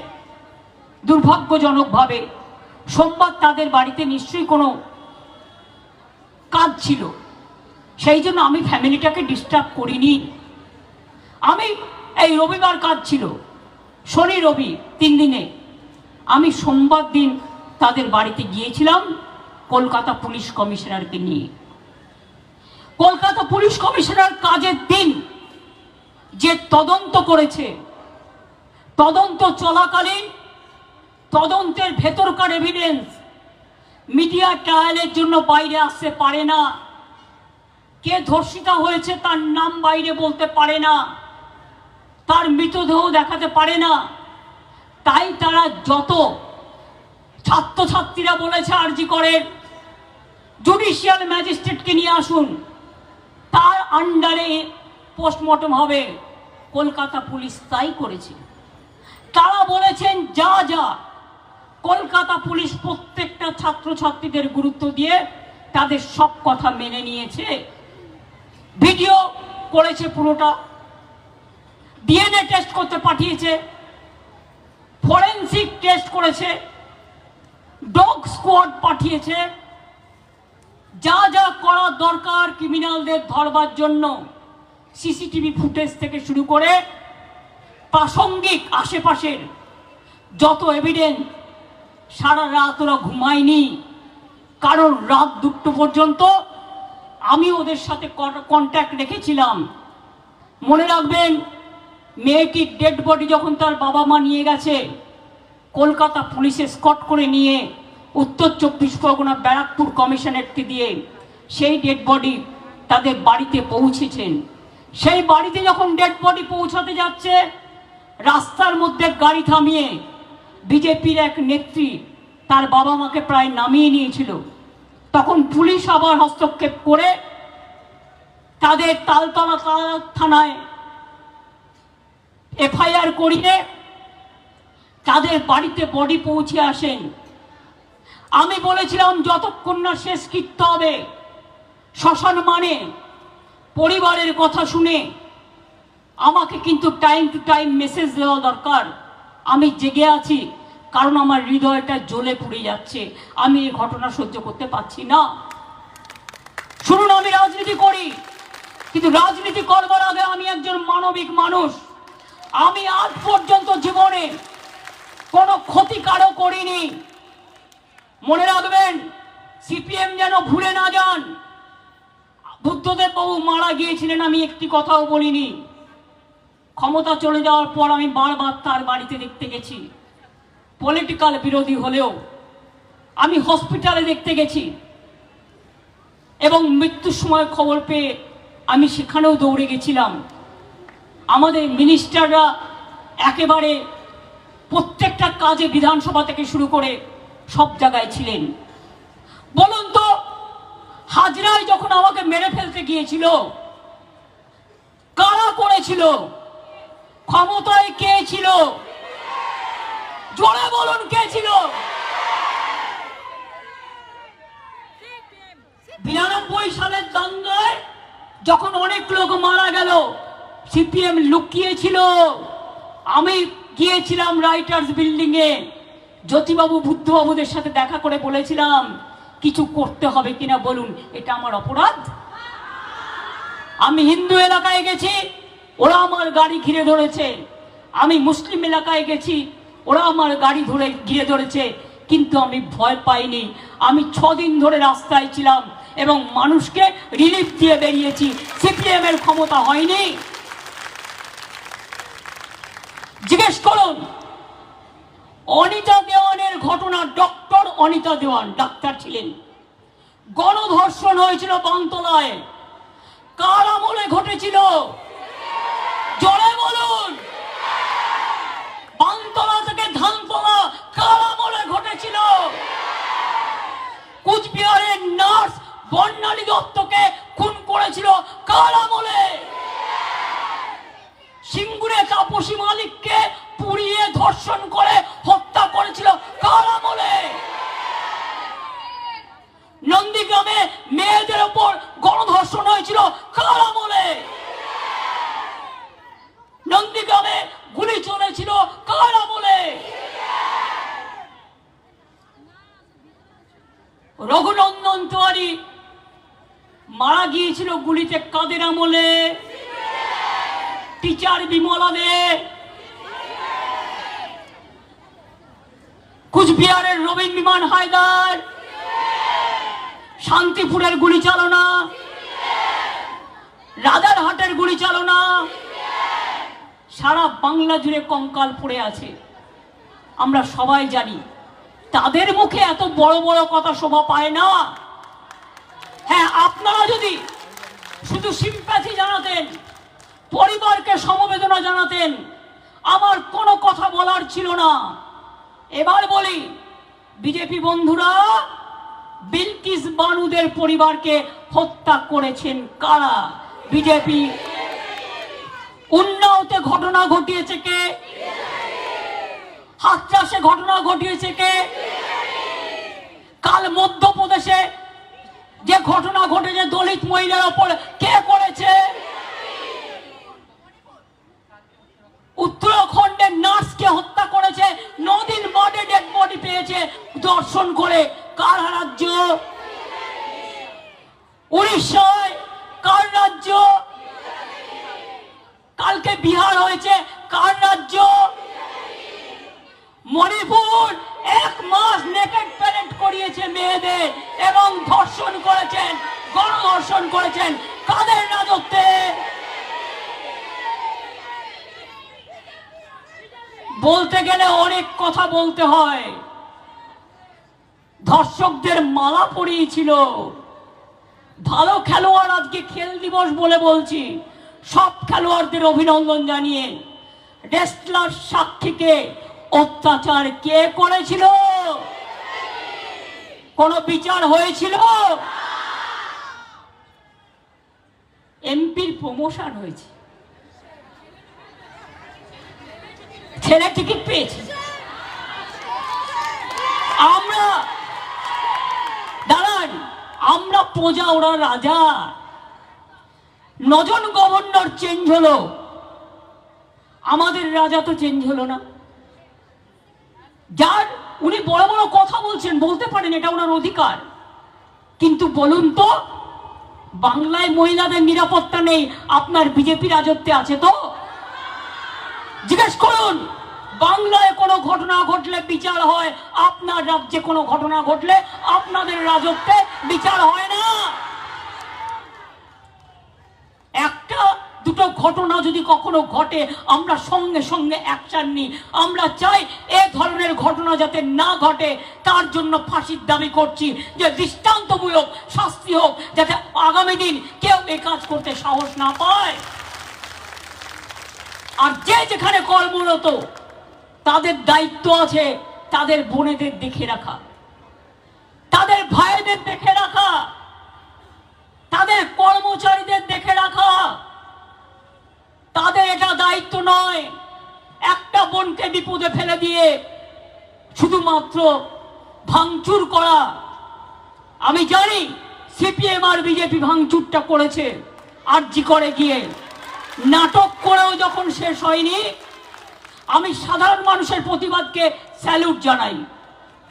দুর্ভাগ্যজনকভাবে, সোমবার তাদের বাড়িতে নিশ্চয়ই কোনো কাজ ছিল, সেই জন্য আমি ফ্যামিলিটাকে ডিস্টার্ব করিনি। আমি এই রবিবার কাজ ছিল, শনি রবি 3 দিনে, আমি সোমবার দিন তাদের বাড়িতে গিয়েছিলাম কলকাতা পুলিশ কমিশনারকে নিয়ে। কলকাতা পুলিশ কমিশনার কাজের দিন যে তদন্ত করেছে, তদন্ত চলাকালীন তদন্তের ভেতরকার এভিডেন্স মিডিয়া ট্রায়ালের জন্য বাইরে আসতে পারে না, কে ধর্ষিতা হয়েছে তার নাম বাইরে বলতে পারে না, তার মৃতদেহ দেখাতে পারে না, তাই তারা যত ছাত্রছাত্রীরা বলেছে আরজি করেন জুডিশিয়াল ম্যাজিস্ট্রেটকে নিয়ে আসুন, তার আন্ডারে পোস্টমর্টম হবে, কলকাতা পুলিশ তাই করেছে। তারা বলেছেন যা যা কলকাতা পুলিশ প্রত্যেকটা ছাত্রছাত্রীদের গুরুত্ব দিয়ে তাদের সব কথা মেনে নিয়েছে, ভিডিও করেছে, পুরোটা ডিএনএ টেস্ট করতে পাঠিয়েছে, ফরেনসিক টেস্ট করেছে, ডগ স্কোয়াড পাঠিয়েছে, যা যা করা দরকার ক্রিমিনালদের ধরবার জন্য সিসিটিভি ফুটেজ থেকে শুরু করে প্রাসঙ্গিক আশেপাশের যত এভিডেন্স। সারা রাত ওরা ঘুমায়নি, কারণ রাত 2টো পর্যন্ত আমি ওদের সাথে কন্ট্যাক্ট রেখেছিলাম। মনে রাখবেন, মেয়েটির ডেড বডি যখন তার বাবা মা নিয়ে গেছে, কলকাতা পুলিশে স্কট করে নিয়ে উত্তর 24 পরগনা ব্যারাকপুর কমিশনারেটকে দিয়ে সেই ডেড বডি তাদের বাড়িতে পৌঁছেছেন। সেই বাড়িতে যখন ডেড বডি পৌঁছাতে যাচ্ছে, রাস্তার মধ্যে গাড়ি থামিয়ে বিজেপির এক নেত্রী তার বাবা মাকে প্রায় নামিয়ে নিয়েছিল, তখন পুলিশ আবার হস্তক্ষেপ করে তাদের তালতলা থানায় এফআইআর করিয়ে তাদের বাড়িতে বডি পৌঁছে আসেন। আমি বলেছিলাম যতক্ষণ না শেষ কৃত্য হবে, শ্মশান মানে পরিবারের কথা শুনে আমাকে কিন্তু টাইম টু টাইম মেসেজ দেওয়া দরকার। আমি জেগে আছি, কারণ আমার হৃদয়টা জ্বলে পুড়ে যাচ্ছে, আমি এই ঘটনা সহ্য করতে পারছি না। শুনুন, আমি রাজনীতি করি, কিন্তু রাজনীতি করবার আগে আমি একজন মানবিক মানুষ। আমি আজ পর্যন্ত জীবনে কোনো ক্ষতি কারো করিনি। মনে রাখবেন, সিপিএম যেন ভুলে না যান, বুদ্ধদেব বাবু মারা গিয়েছিলেন, আমি একটি কথাও বলিনি। ক্ষমতা চলে যাওয়ার পর আমি বারবার তার বাড়িতে দেখতে গেছি, পলিটিক্যাল বিরোধী হলেও আমি হসপিটালে দেখতে গেছি, এবং মৃত্যুর সময় খবর পেয়ে আমি সেখানেও দৌড়ে গেছিলাম। আমাদের মিনিস্টাররা একেবারে প্রত্যেকটা কাজে বিধানসভা থেকে শুরু করে সব জায়গায় ছিলেন। বলুন তো, হাজরায় যখন আমাকে মেরে ফেলতে গিয়েছিল, কারা করেছিল? ক্ষমতায় কে ছিল? জোরে বলুন, কে ছিল? 92 সালের দাঙ্গায় যখন অনেক লোক মারা গেল, সিপিএম লুকিয়েছিল। আমি গিয়েছিলাম রাইটার্স বিল্ডিং এ, জ্যোতিবাবু বুদ্ধবাবুদের সাথে দেখা করে বলেছিলাম কিছু করতে হবে কিনা বলুন, এটা আমার অপরাধ? আমি হিন্দু এলাকায় গেছি, ওরা আমার গাড়ি ঘিরে ধরেছে। আমি মুসলিম এলাকায় গেছি, ওরা আমার গাড়ি ঘিরে ধরেছে, কিন্তু আমি ভয় পাইনি। আমি 6 দিন ধরে রাস্তায় ছিলাম এবং মানুষকে রিলিফ দিয়ে বেরিয়েছি। সিপিএম এর ক্ষমতা হয়নি। জিজ্ঞেস করুন, অনিতা দেওয়ানের ঘটনা, ডক্টর অনিতা দেওয়ান ডাক্তার ছিলেন, গণধর্ষণ হয়েছিল বানতলায়, কার আমলে ঘটেছিল? জোরে বলুন। বানতলা থেকে ধানতলা কার আমলে ঘটেছিল? কুচবিহারের নার্স বর্ণালী দত্তকে খুন করেছিল কার আমলে? সিঙ্গুরে তাপসী মালিককে পুড়িয়ে ধর্ষণ করে হত্যা করেছিল কার আমলে? রঘুনন্দন তিওয়ারি মারা গিয়েছিল গুলিতে কাদের আমলে? টিচার বিমলা দে। কুচবিহারের রবীন বিমান হায়দার, শান্তিপুরের গুলি চালনা, রাজারহাটের গুলি চালনা, সারা বাংলা জুড়ে কঙ্কাল পড়ে আছে। আমরা সবাই জানি তাদের মুখে এত বড় বড় কথা শোভা পায় না। হ্যাঁ, আপনারা যদি শুধু সিম্প্যাথি জানাতেন, পরিবারকে সমবেদনা জানাতেন, আমার কোনো কথা বলার ছিল না। এবার বলি, বিজেপি বন্ধুরা, বিলকিস বানুদের পরিবারকে হত্যা করেছেন কারা? বিজেপি। উন্নাওতে ঘটনা ঘটিয়েছে কে? হাথরাসে ঘটনা ঘটিয়েছে কে? কাল মধ্যপ্রদেশে যে ঘটনা ঘটেছে দলিত মহিলার ওপর কে করেছে? উত্তরাখণ্ডের নার্সকে হত্যা করেছে, 9 দিন বাদে ডেড বডি পেয়েছে দর্শন করে। কার রাজ্য? উড়িষ্যায় কার রাজ্য? কালকে বিহার হয়েছে কার রাজ্য? মণিপুর 1 মাস নেকেড প্যারেড করিয়েছে মেয়েদের এবং ধর্ষণ করেছেন, গণধর্ষণ করেছেন। কাদের রাজত্বে? বলতে গেলে অনেক কথা বলতে হয়। ধর্ষকদের মালা পরিয়েছিল। ভালো খেলোয়াড়, আজকে খেল দিবস বলে বলছি, সব খেলোয়াড়দের অভিনন্দন জানিয়ে, রেসলার সাক্ষীকে অত্যাচার কে করেছিল? কোন বিচার হয়েছিল? এমপির প্রমোশন হয়েছে, ছেলে টিকিট পেয়েছে। আমরা দাঁড়ান, আমরা প্রজা, ওরা রাজা। 9 জন গভর্নর চেঞ্জ হলো, আমাদের রাজা তো চেঞ্জ হলো না। যার উনি বড় বড় কথা বলছেন, বলতে পারেন, এটা ওনার অধিকার, কিন্তু বলুন তো, বাংলায় মহিলাদের নিরাপত্তা নেই, আপনার বিজেপি রাজত্বে আছে তো? জিজ্ঞেস করুন, বাংলায় কোনো ঘটনা ঘটলে বিচার হয়, আপনার রাজ্যে কোনো ঘটনা ঘটলে আপনাদের রাজত্বে বিচার হয় না। একটা দুটো ঘটনা যদি কখনো ঘটে, আমরা সঙ্গে সঙ্গে অ্যাকশন নিই। আমরা চাই এ ধরনের ঘটনা যাতে না ঘটে, তার জন্য ফাঁসির দাবি করছি, যে দৃষ্টান্তমূলক শাস্তি হোক, যাতে আগামী দিন কেউ এ কাজ করতে সাহস না পায়। আর যে যেখানে কর্মরত, তাদের দায়িত্ব আছে তাদের বোনেদের দেখে রাখা, তাদের ভাইদের দেখে রাখা, তাদের কর্মচারীদের দেখে রাখা। তাদের এটা দায়িত্ব নয় একটা বোনকে বিপদে ফেলে দিয়ে শুধুমাত্র ভাঙচুর করা। আমি জানি সিপিএম আর বিজেপি ভাঙচুরটা করেছে, আরজি করে গিয়ে নাটক করেও যখন শেষ হয়নি। আমি সাধারণ মানুষের প্রতিবাদকে স্যালুট জানাই,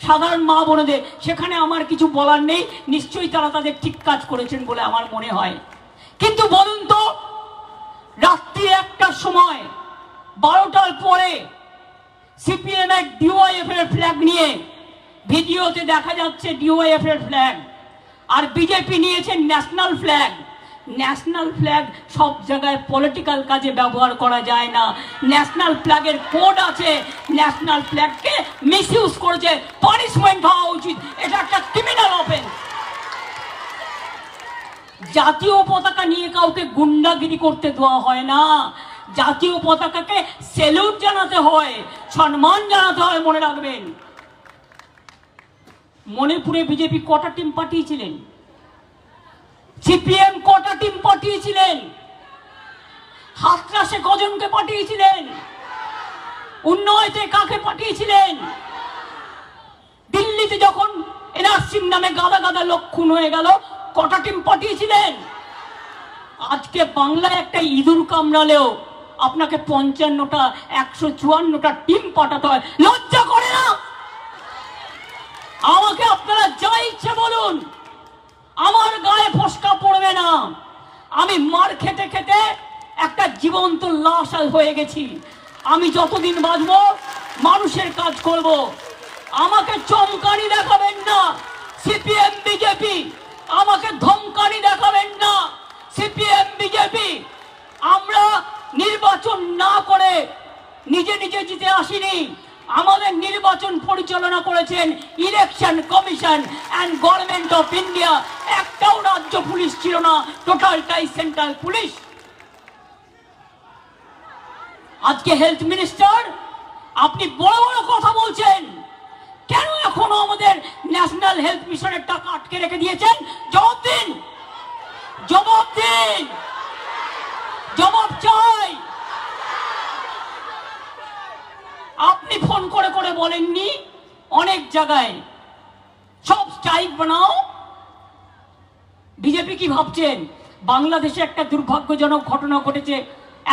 সাধারণ মা বোনেদের, সেখানে আমার কিছু বলার নেই, নিশ্চয়ই তারা তাদের ঠিক কাজ করেছেন বলে আমার মনে হয়। কিন্তু বলুন তো, রাত্রি 1টার সময়, 12টার পরে সিপিএম এর ডিওয়াইএফ এর ফ্ল্যাগ নিয়ে, ভিডিওতে দেখা যাচ্ছে ডিওয়াইএফ এর ফ্ল্যাগ, আর বিজেপি নিয়েছে ন্যাশনাল ফ্ল্যাগ। ন্যাশনাল ফ্ল্যাগ সব জায়গায় পলিটিক্যাল কাজে ব্যবহার করা যায় না। ন্যাশনাল ফ্ল্যাগের কোড আছে, ন্যাশনাল ফ্ল্যাগকে মিসইউজ করেছে, পানিশমেন্ট হওয়া উচিত, এটা একটা ক্রিমিনাল অফেন্স। জাতীয় পতাকা নিয়ে কাউকে গুন্ডাগিরি করতে দেওয়া হয় না, জাতীয় পতাকাকে স্যালুট জানাতে হয়, সম্মান জানাতে হয়, মনে রাখবেন। মণিপুরে বিজেপি কটা টিম পাঠিয়েছিলেন? সিপিএম কটা টিম পাঠিয়েছিলেন? হাথরাসে কজনকে পাঠিয়েছিলেন? উন্নয়তে কাকে পাঠিয়েছিলেন? দিল্লিতে যখন এনআরসির নামে গাদা গাদা লোক খুন হয়ে গেল, কটা টিম পাঠিয়েছিলেন? আজকে বাংলায় একটা ইঁদুর কামড়ালেও আপনাকে 55টা 154টা টিম পাঠাতে হয়, লজ্জা করে না? আমাকে আপনারা যা ইচ্ছে বলুন, আমার গায়ে ফসকা পড়বে না। আমি মার খেতে খেতে একটা জীবন্ত লাশ হয়ে গেছি। আমি যতদিন বাঁচবো মানুষের কাজ করব। আমাকে চমকানি দেখাবেন না সিপিএম বিজেপি, আমাকে ধমকানি দেখাবেন না সিপিএম বিজেপি। আমরা নির্বাচন না করে নিজে নিজে জিতে আসিনি, আমাদের নির্বাচন পরিচালনা করেছেন election commission and government of India. একটাও রাজ্য পুলিশ ছিল না, টোটালটাই সেন্ট্রাল পুলিশ। আজকে হেলথ মিনিস্টার আপনি বড় বড় কথা বলছেন, কেন এখনো আমাদের ন্যাশনাল হেলথ মিশনের টাকা আটকে রেখে দিয়েছেন? জবাব দিন, জবাব দিন, জবাব চাই। আপনি ফোন করে করে বলেননি অনেক জায়গায় সব স্ট্রাইক বানাও। বিজেপি কি ভাবছেন বাংলাদেশে একটা দুর্ভাগ্যজনক ঘটনা ঘটেছে,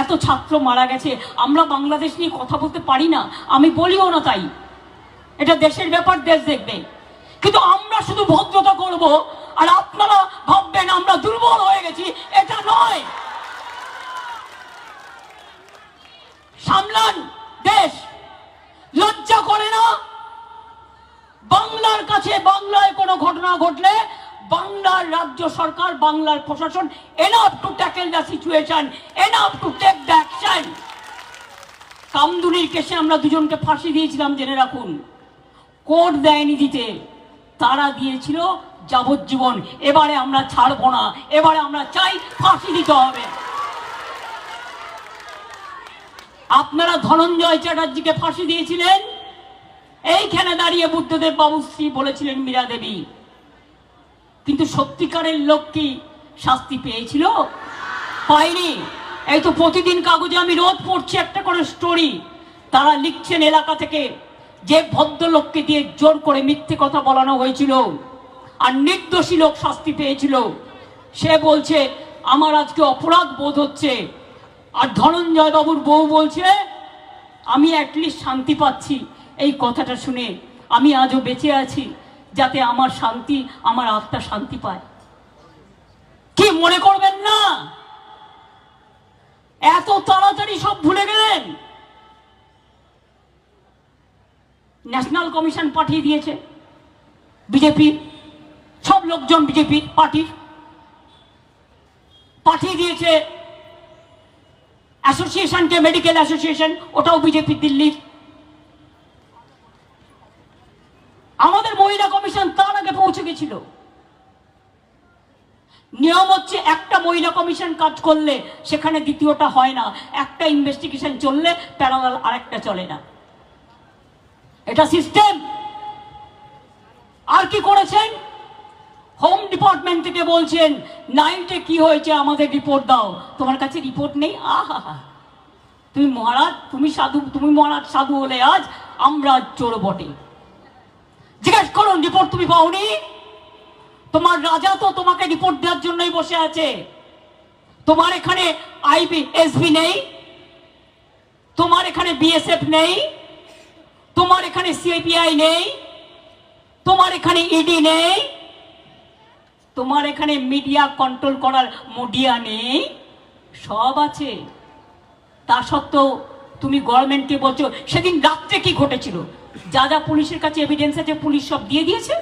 এত ছাত্র মারা গেছে, আমরা বাংলাদেশ নিয়ে কথা বলতে পারি না? আমি বলিও না, তাই এটা দেশের ব্যাপার, দেশ দেখবে। কিন্তু আমরা শুধু ভদ্রতা করব আর আপনারা ভাববেন আমরা দুর্বল হয়ে গেছি, এটা নয়। সামলান দেশ, লজ্জা করে না? বাংলার কাছে বাংলায় কোনো ঘটনা ঘটলে বাংলার রাজ্য সরকার, বাংলার প্রশাসন enough to tackle the situation, enough to take the action. কামদুনির কেসে আমরা দুজনকে ফাঁসি দিয়েছিলাম, জেনে রাখুন। কোর্ট দেয়নি দিতে, তারা দিয়েছিল যাবজ্জীবন। এবারে আমরা ছাড়বো না, এবারে আমরা চাই ফাঁসি দিতে হবে। আপনারা ধনঞ্জয় চ্যাটার্জিকে ফাঁসি দিয়েছিলেন, এইখানে দাঁড়িয়ে বুদ্ধদেব বাবুশ্রী বলেছিলেন মীরা দেবী, কিন্তু সত্যিকারের লোক কি শাস্তি পেয়েছিল? পায়নি। এই তো প্রতিদিন কাগজে আমি রোজ পড়ছি একটা করে স্টোরি, তারা লিখছেন এলাকা থেকে যে ভদ্রলোককে দিয়ে জোর করে মিথ্যে কথা বলানো হয়েছিল আর নির্দোষী লোক শাস্তি পেয়েছিল, সে বলছে আমার আজকে অপরাধ বোধ হচ্ছে। আর ধনঞ্জয় বাবুর বউ বলছে আমি অ্যাটলিস্ট শান্তি পাচ্ছি। এই কথাটা শুনে আমি আজও বেঁচে আছি, যাতে আমার শান্তি, আমার আত্মা শান্তি পায়। কি মনে করবেন না এত তাড়াতাড়ি সব ভুলে গেলেন? ন্যাশনাল কমিশন পাঠিয়ে দিয়েছে বিজেপি, সব লোকজন বিজেপি পার্টির পাঠিয়ে দিয়েছে অ্যাসোসিয়েশনকে, মেডিকেল অ্যাসোসিয়েশন, ওটাও বিজেপি দিল্লির। আমাদের মহিলা কমিশন তার আগে পৌঁছে গেছিল। নিয়ম হচ্ছে একটা মহিলা কমিশন কাজ করলে সেখানে দ্বিতীয়টা হয় না, একটা ইনভেস্টিগেশন চললে প্যারালাল আরেকটা চলে না, এটা সিস্টেম। আর কি করেছেন? হোম ডিপার্টমেন্ট থেকে বলছেন নাইটে কি হয়েছে আমাদের রিপোর্ট দাও। তোমার কাছে রিপোর্ট নেই? আহা, তুমি মহারাজ, তুমি সাধু, তুমি মহারাজ সাধু হলে আজ আমরা চোর বটে। জিজ্ঞেস করুন রিপোর্ট তুমি পাওনি? তোমার রাজা তো তোমাকে রিপোর্ট দেওয়ার জন্যই বসে আছে। তোমার এখানে আইবিএসবি নেই, তোমার এখানে বিএসএফ নেই, তোমার এখানে সিবিআই নেই, তোমার এখানে ইডি নেই, তোমার এখানে মিডিয়া কন্ট্রোল করার মিডিয়া নেই, সব আছে। তা সত্ত্বেও তুমি গভর্নমেন্টকে বলছো সেদিন রাত্রে কি ঘটেছিল, যা যা পুলিশের কাছে এভিডেন্স আছে পুলিশ সব দিয়ে দিয়েছে।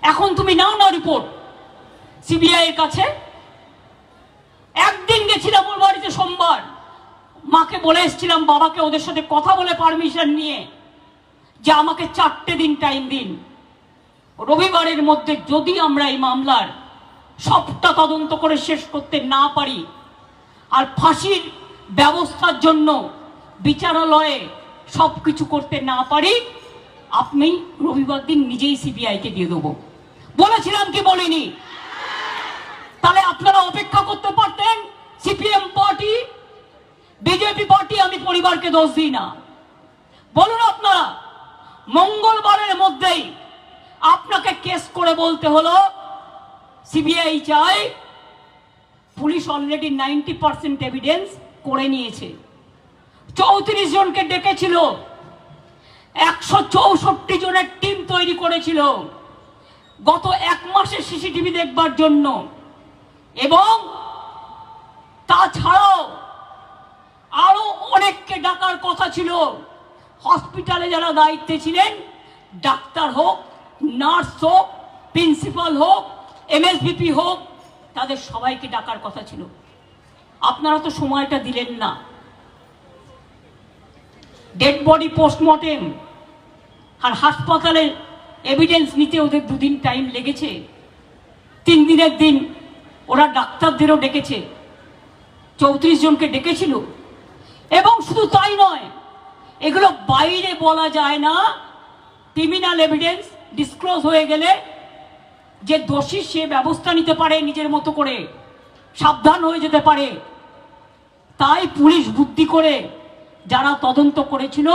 এখন তুমি নাও না রিপোর্ট সিবিআই এর কাছে। একদিন গেছিলাম ওর বাড়িতে সোমবার, মাকে বলে এসেছিলাম, বাবাকে ওদের সাথে কথা বলে পারমিশন নিয়ে, যে আমাকে 4টে দিন টাইম দিন, রবিবারের মধ্যে যদি আমরা এই মামলার সবটা তদন্ত করে শেষ করতে না পারি আর ফাঁসির ব্যবস্থার জন্য বিচারালয়ে সবকিছু করতে না পারি, আপনি রবিবার দিন নিজেই সিবিআইকে দিয়ে দেবো। বলেছিলাম কি বলিনি? তাহলে আপনারা অপেক্ষা করতে পারতেন। সিপিএম পার্টি, বিজেপি পার্টি, আমি পরিবারকে দোষ দিই না। বলুন আপনারা, মঙ্গলবারের মধ্যেই আপনাকে কেস করে বলতে হলো সিবিআই চাই, পুলিশ অলরেডি 90% এভিডেন্স করে নিয়েছে। 34 জনকে ডেকেছিল, 164 জনের টিম তৈরি করেছিল, গত 1 মাসের সিসিটিভি দেখবার জন্য, এবং তাছাড়াও আরো অনেককে ডাকার কথা ছিল। হসপিটালে যারা দায়িত্বে ছিলেন, ডাক্তার হোক, নার্স হোক, প্রিন্সিপাল হোক, এমএসভিপি হোক, তাদের সবাইকে ডাকার কথা ছিল। আপনারা তো সময়টা দিলেন না। ডেড বডি পোস্টমর্টেম আর হাসপাতালের এভিডেন্স নিতে ওদের 2 দিন টাইম লেগেছে। 3 দিনের দিন ওরা ডাক্তারদেরও ডেকেছে, 34 জনকে ডেকেছিল। এবং শুধু তাই নয়, এগুলো বাইরে বলা যায় না। ক্রিমিনাল এভিডেন্স ডিসক্লোজ হয়ে গেলে যে দোষী সে ব্যবস্থা নিতে পারে নিজের মতো করে, সাবধান হয়ে যেতে পারে। তাই পুলিশ বুদ্ধি করে যারা তদন্ত করেছিল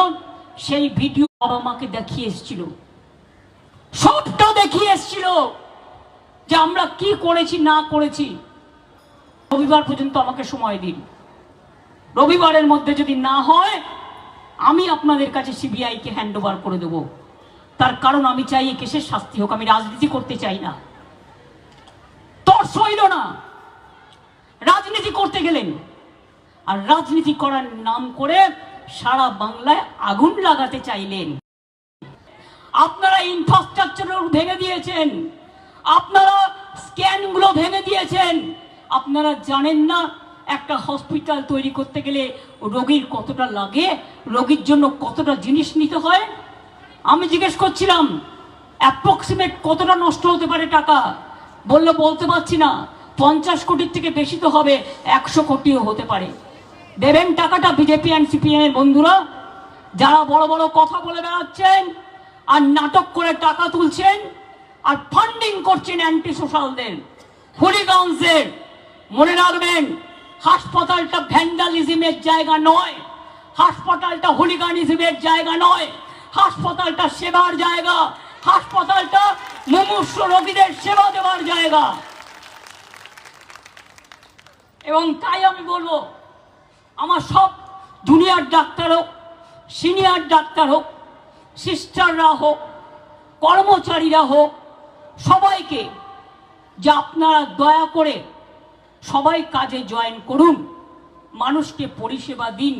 সেই ভিডিও বাবা মাকে দেখিয়ে এসেছিল, সবটা দেখিয়ে এসেছিল যে আমরা কি করেছি না করেছি। রবিবার পর্যন্ত আমাকে সময় দিন। রবিবারের মধ্যে যদি না হয়, আমি আপনাদের কাছে সিবিআইকে হ্যান্ড ওভার করে দেব। তার কারণ আমি চাই এই কেসের শাস্তি হোক। আমি রাজনীতি করতে চাই না। তর্স হইল না, রাজনীতি করতে গেলেন, আর রাজনীতি করার নাম করে সারা বাংলায় আগুন লাগাতে চাইলেন। আপনারা ইনফ্রাস্ট্রাকচার ভেঙে দিয়েছেন, আপনারা স্ক্যানগুলো ভেঙে দিয়েছেন। আপনারা জানেন না একটা হসপিটাল তৈরি করতে গেলে রোগীর কতটা লাগে, রোগীর জন্য কতটা জিনিস নিতে হয়। আমি জিজ্ঞেস করছিলাম অ্যাপ্রক্সিমেট কতটা নষ্ট হতে পারে টাকা, বললে বলতে পারছি না। 50 কোটির থেকে বেশি তো হবে, 100 কোটিও হতে পারে। দেবেন টাকাটা বিজেপি অ্যান্ড সিপিএম এর বন্ধুরা, যারা বড় বড় কথা বলে বেড়াচ্ছেন আর নাটক করে টাকা তুলছেন আর ফান্ডিং করছেন অ্যান্টি সোশ্যালদের, হুলিগানসদের। মনে রাখবেন, হাসপাতালটা ভ্যান্ডালিজমের জায়গা নয়, হাসপাতালটা হুলিগানিজমের জায়গা নয়, হাসপাতালটা সেবার জায়গা, হাসপাতালটা মুমূর্ষু রোগীদের সেবা দেওয়ার জায়গা। এবং তাই আমি বলবো, আমার সব জুনিয়র ডাক্তার হোক, সিনিয়র ডাক্তার হোক, সিস্টাররা হোক, কর্মচারীরা হোক, সবাইকে যে আপনারা দয়া করে সবাই কাজে জয়েন করুন, মানুষকে পরিষেবা দিন।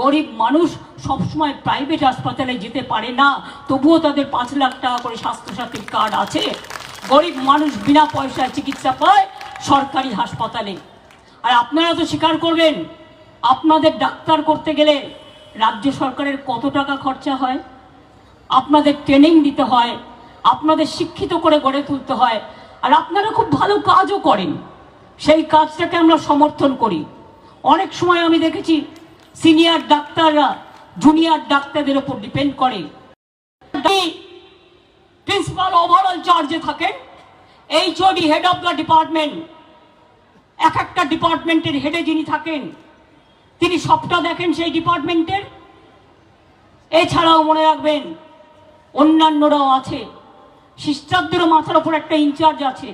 গরিব মানুষ সবসময় প্রাইভেট হাসপাতালে যেতে পারে না, তবুও তাদের 5 লাখ টাকা করে স্বাস্থ্যসাথীর কার্ড আছে। গরিব মানুষ বিনা পয়সায় চিকিৎসা পায় সরকারি হাসপাতালে। আর আপনারা তো স্বীকার করবেন, আপনাদের ডাক্তার করতে গেলে রাজ্য সরকারের কত টাকা খরচা হয়। আপনাদের ট্রেনিং দিতে হয়, আপনাদের শিক্ষিত করে গড়ে তুলতে হয়, আর আপনারা খুব ভালো কাজও করেন। সেই কাজটাকে আমরা সমর্থন করি। অনেক সময় আমি দেখেছি সিনিয়র ডাক্তাররা জুনিয়র ডাক্তারদের উপর ডিপেন্ড করে। প্রিন্সিপাল ওভারঅল চার্জে থাকেন, HOD head of the department, এক একটা ডিপার্টমেন্টের হেডে যিনি থাকেন তিনি সবটা দেখেন সেই ডিপার্টমেন্টের। এছাড়াও মনে রাখবেন অন্যান্যরাও আছে, সিস্টারদেরও মাথার উপর একটা ইনচার্জ আছে।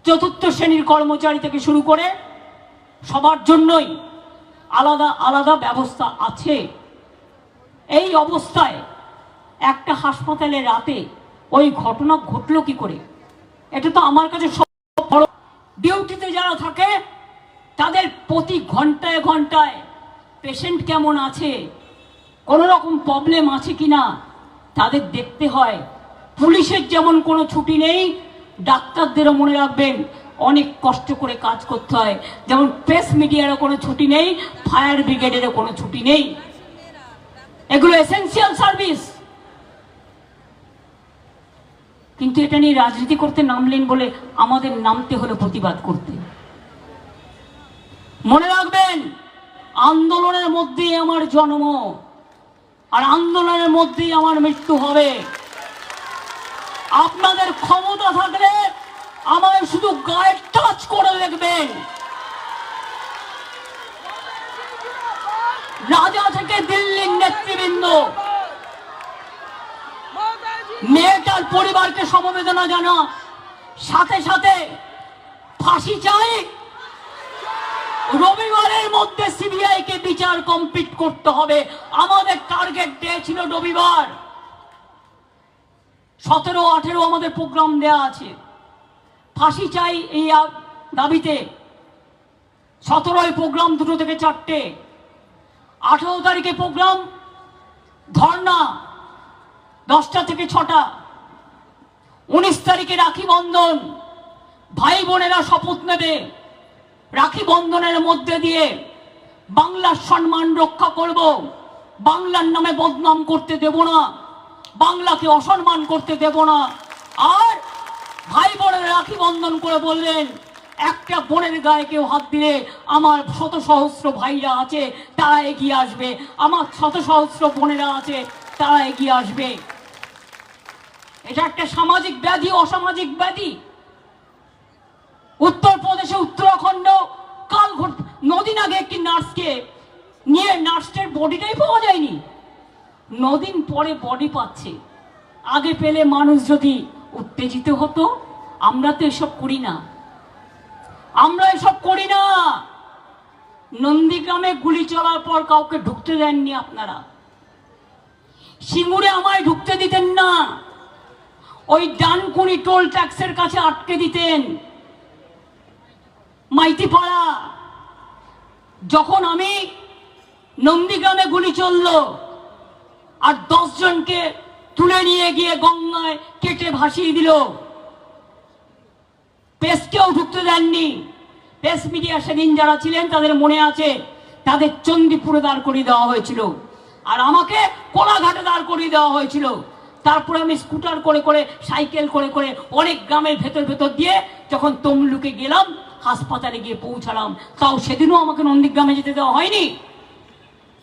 4র্থ শ্রেণীর কর্মচারী থেকে শুরু করে সবার জন্যই আলাদা আলাদা ব্যবস্থা আছে। এই অবস্থায় একটা হাসপাতালে রাতে ওই ঘটনা ঘটলো কি করে? এটা তো আমার কাছে সব বড়। ডিউটিতে যারা থাকে তাদের প্রতি ঘন্টায় ঘন্টায় পেশেন্ট কেমন আছে, কোনো রকম প্রবলেম আছে কিনা তাদের দেখতে হয়। পুলিশের যেমন কোনো ছুটি নেই, ডাক্তারদেরও মনে রাখবেন অনেক কষ্ট করে কাজ করতে হয়। যেমন প্রেস মিডিয়ারও কোনো ছুটি নেই, ফায়ার ব্রিগেডেরও কোনো ছুটি নেই। এগুলো এসেনশিয়াল সার্ভিস। কিন্তু এটা নিয়ে রাজনীতি করতে নামলেন বলে আমাদের নামতে হলো প্রতিবাদ করতে। মনে রাখবেন, আন্দোলনের মধ্যেই আমার জন্ম, আর আন্দোলনের মধ্যেই আমার মৃত্যু হবে। আপনাদের ক্ষমতা থাকলে আমায় শুধু গায়ে টাচ করে দেখবেন। রাজা থেকে দিল্লির নেতৃবৃন্দ, মেয়েটার পরিবারকে সমবেদনা জানা, সাথে সাথে ফাঁসি চাই। রবিবারের মধ্যে সিবিআই কে বিচার কমপ্লিট করতে হবে। আমাদের টার্গেট দিয়েছিল রবিবার। 17-18 আমাদের প্রোগ্রাম দেয়া আছে। ফাঁসি চাই এই দাবিতে 17 প্রোগ্রাম 2 থেকে 4টে, 18 তারিখে প্রোগ্রাম ধর্ণা 10টা থেকে 6টা, 19 তারিখে রাখি বন্ধন। ভাই বোনেরা শপথ নেবে রাখি বন্ধনের মধ্যে দিয়ে বাংলার সম্মান রক্ষা করব, বাংলার নামে বদনাম করতে দেব না, বাংলাকে অসম্মান করতে দেব না। আর ভাই বোনেরা রাখি বন্ধন করে বললেন, একটা বোনের গায়ে কেউ হাত দিলে আমার শত সহস্র ভাইরা আছে তারা এগিয়ে আসবে, আমার শত সহস্র বোনেরা আছে তারা এগিয়ে আসবে। এটা একটা সামাজিক ব্যাধি, অসামাজিক ব্যাধি। উত্তরপ্রদেশে উত্তরাখণ্ড কাল নদিন আগে একটি নার্সকে নিয়ে নার্সের বডিটাই পাওয়া যায়নি, 9 দিন পরে বডি পাচ্ছে। আগে পেলে মানুষ যদি উত্তেজিত হতো। আমরা তো এসব করি না, আমরা এসব করি না। নন্দীগ্রামে গুলি চলার পর কাউকে ঢুকতে দেননি আপনারা, সিঙ্গুরে আমায় ঢুকতে দিতেন না, ওই ডানকুনি টোল ট্যাক্সের কাছে আটকে দিতেন। মাইতিপাড়া যখন আমি নন্দীগ্রামে গুলি চললো আর 10 জনকে তুলে নিয়ে গিয়ে গঙ্গায় কেটে ভাসিয়ে দিল, প্রেসকেও ঢুকতে দেননি। প্রেস মিডিয়া সেদিন যারা ছিলেন তাদের মনে আছে, তাদের চণ্ডীপুরে দাঁড় করিয়ে দেওয়া হয়েছিল আর আমাকে কোলাঘাটে দাঁড় করিয়ে দেওয়া হয়েছিল। তারপরে আমি স্কুটার করে করে সাইকেল করে করে অনেক গ্রামের ভেতর দিয়ে যখন তমলুকে গেলাম, হাসপাতালে গিয়ে পৌঁছালাম, তাও সেদিনও আমাকে নন্দীগ্রামে যেতে দেওয়া হয়নি।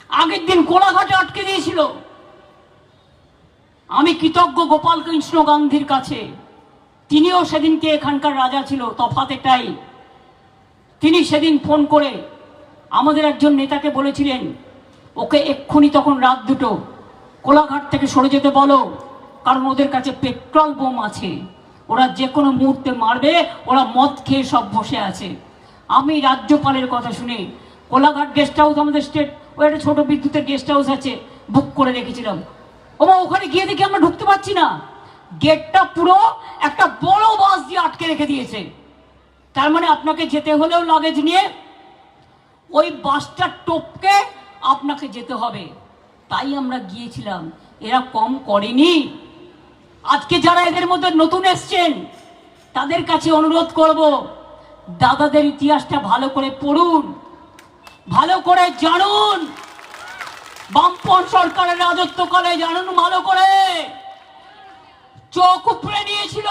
আগের দিন কোলাঘাটে আটকে দিয়েছিল। আমি কৃতজ্ঞ গোপাল কৃষ্ণ গান্ধীর কাছে, তিনিও সেদিনকে এখানকার রাজা ছিল, তফাৎ এটাই। তিনি সেদিন ফোন করে আমাদের একজন নেতাকে বলেছিলেন, ওকে এক্ষুনি তখন রাত 2 কোলাঘাট থেকে সরে যেতে বলো, কারণ ওদের কাছে পেট্রোল বোম আছে, ওরা যে কোনো মুহূর্তে মারবে, ওরা মদ খেয়ে সব বসে আছে। আমি রাজ্যপালের কথা শুনে কোলাঘাট গেস্ট হাউস, আমাদের স্টেট ওই একটা ছোট বিদ্যুতের গেস্ট হাউস আছে, বুক করে রেখেছিলাম। ওখানে গিয়ে দেখি আমরা ঢুকতে পারছি না, গেটটা পুরো একটা বড় বাস দিয়ে আটকে রেখে দিয়েছে। তার মানে আপনাকে যেতে হলেও লাগেজ নিয়ে ওই বাসটা টপকে আপনাকে যেতে হবে। তাই আমরা গিয়েছিলাম, এরা কম করেনি। আজকে যারা এদের মধ্যে নতুন এসছেন তাদের কাছে অনুরোধ করব, দাদাদের ইতিহাসটা ভালো করে পড়ুন, ভালো করে জানুন, বামপন সরকারের রাজত্বকালে জানুন ভালো করে। চোখ উপড়ে নিয়েছিল,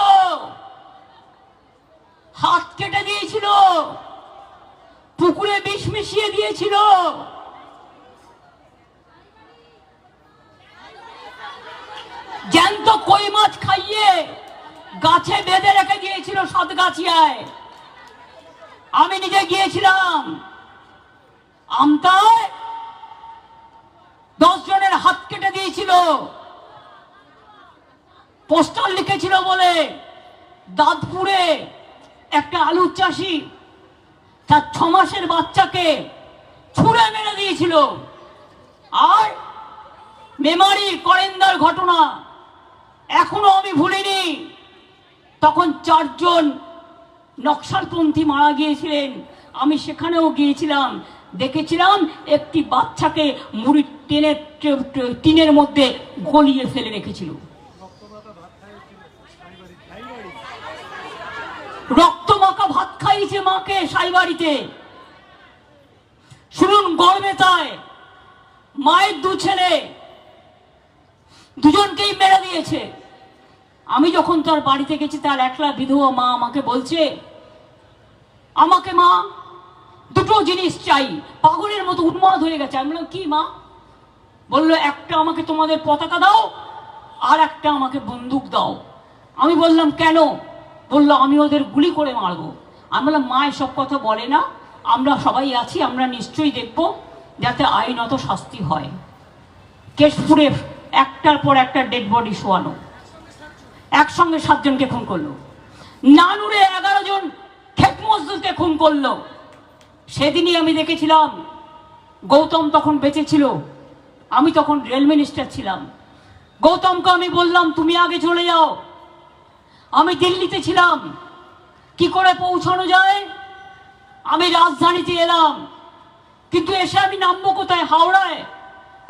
হাত কেটে দিয়েছিল, পুকুরে বিষ মিশিয়ে দিয়েছিল, জ্যান্ত কই মাছ খাইয়ে গাছে বেঁধে রেখে দিয়েছিল সাতগাছিয়ায়। আমি নিজে গিয়েছিলাম আমতায়, 10 জনের হাত কেটে দিয়েছিল, পোস্টার লিখেছিল বলে। দাঁতপুরে একটা আলুর চাষি তার 6 মাসের বাচ্চাকে ছুঁড়ে মেরে দিয়েছিল। আর মেমারির করেন্দার ঘটনা এখনো আমি ভুলিনি, তখন 4 জন নকশালপন্থী মারা গিয়েছিলেন। আমি সেখানেও গিয়েছিলাম, দেখেছিলাম একটি বাচ্চাকে মুড়ি টিনের মধ্যে গলিয়ে ফেলে রেখেছিল। রক্তমাখা ভাত খাইয়েছে মাকে সাইবাড়িতে। শুনুন, গর্বে তাই মায়ের 2 ছেলে, 2 জনকেই মেরে দিয়েছে। আমি যখন তার বাড়িতে গেছি, তার একলা বিধবা মা আমাকে বলছে, আমাকে মা 2টো জিনিস চাই, পাগলের মতো উন্মাদ হয়ে গেছে। আমি বললাম, কি মা? বললো, একটা আমাকে তোমাদের পতাকা দাও আর একটা আমাকে বন্দুক দাও। আমি বললাম, কেন? বললো, আমি ওদের গুলি করে মারবো। আমি বললাম, মা এসব কথা বলে না, আমরা সবাই আছি, আমরা নিশ্চয়ই দেখবো যাতে আইনত শাস্তি হয়। কেশপুরে একটার পর একটা ডেড বডি শোয়ানো, একসঙ্গে 7 জনকে খুন করলো। নানুরে 11 জন ক্ষেত মজদুরকে খুন করলো। সেদিনই আমি দেখেছিলাম, গৌতম তখন বেঁচে ছিল, আমি তখন রেল মিনিস্টার ছিলাম। গৌতমকে আমি বললাম তুমি আগে চলে যাও, আমি দিল্লিতে ছিলাম, কি করে পৌঁছানো যায়, আমি রাজধানীতে এলাম, কিন্তু এসে আমি নামবো কোথায়? হাওড়ায়।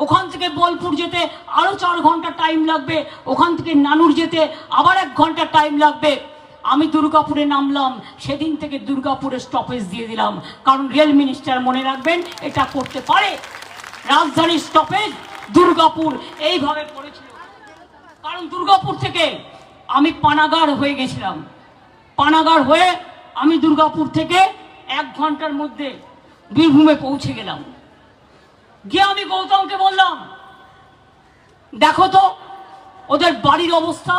ওখান থেকে বোলপুর যেতে আরো 4 ঘন্টা টাইম লাগবে, ওখান থেকে নানুর যেতে আবার 1 ঘন্টা টাইম লাগবে। আমি দুর্গাপুরে নামলাম, সেদিন থেকে দুর্গাপুরে স্টপেজ দিয়ে দিলাম, কারণ রেল মিনিস্টার মনে রাখবেন এটা করতে পারে। রাজধানীর স্টপেজ দুর্গাপুর এইভাবে পড়েছিল, কারণ দুর্গাপুর থেকে আমি পানাগড় হয়ে গেছিলাম। পানাগড় হয়ে আমি দুর্গাপুর থেকে 1 ঘন্টার মধ্যে বীরভূমে পৌঁছে গেলাম। গিয়ে আমি গৌতমকে বললাম, দেখো তো ওদের বাড়ির অবস্থা,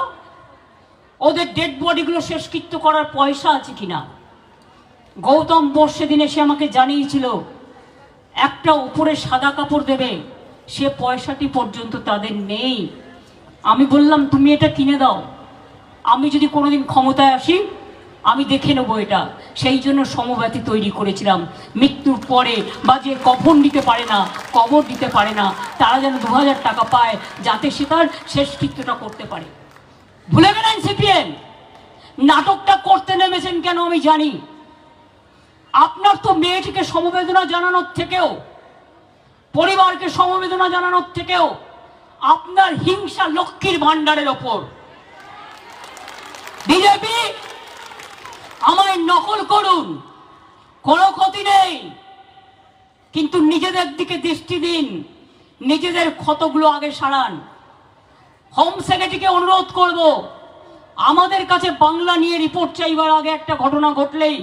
ওদের ডেড বডিগুলো শেষকৃত্য করার পয়সা আছে কিনা। গৌতম বর্ষে দিন এসে আমাকে জানিয়েছিল একটা উপরে সাদা কাপড় দেবে, সে পয়সাটি পর্যন্ত তাদের নেই। আমি বললাম তুমি এটা কিনে দাও, আমি যদি কোনোদিন ক্ষমতায় আসি আমি দেখে নেবো এটা। সেই জন্য সমব্যথী তৈরি করেছিলাম, মৃত্যুর পরে বা যে কফন দিতে পারে না, কবর দিতে পারে না, তারা যেন 2000 টাকা পায়, যাতে সে তার শেষকৃত্যটা করতে পারে। ভুলে গেলেন সিপিএম? নাটকটা করতে নেমেছেন কেন আমি জানি। আপনার তো মেয়েটিকে সমবেদনা জানানোর থেকেও, পরিবারকে সমবেদনা জানানোর থেকেও আপনার হিংসা লক্ষ্মীর ভান্ডারের ওপর। বিজেপি আমায় নকল করুন, কোনো ক্ষতি নেই, কিন্তু নিজেদের দিকে দৃষ্টি দিন, নিজেদের ক্ষতগুলো আগে সারান। হোম সেক্রেটারিকে অনুরোধ করব, আমাদের কাছে বাংলা নিয়ে রিপোর্ট চাইবার আগে একটা ঘটনা ঘটলেই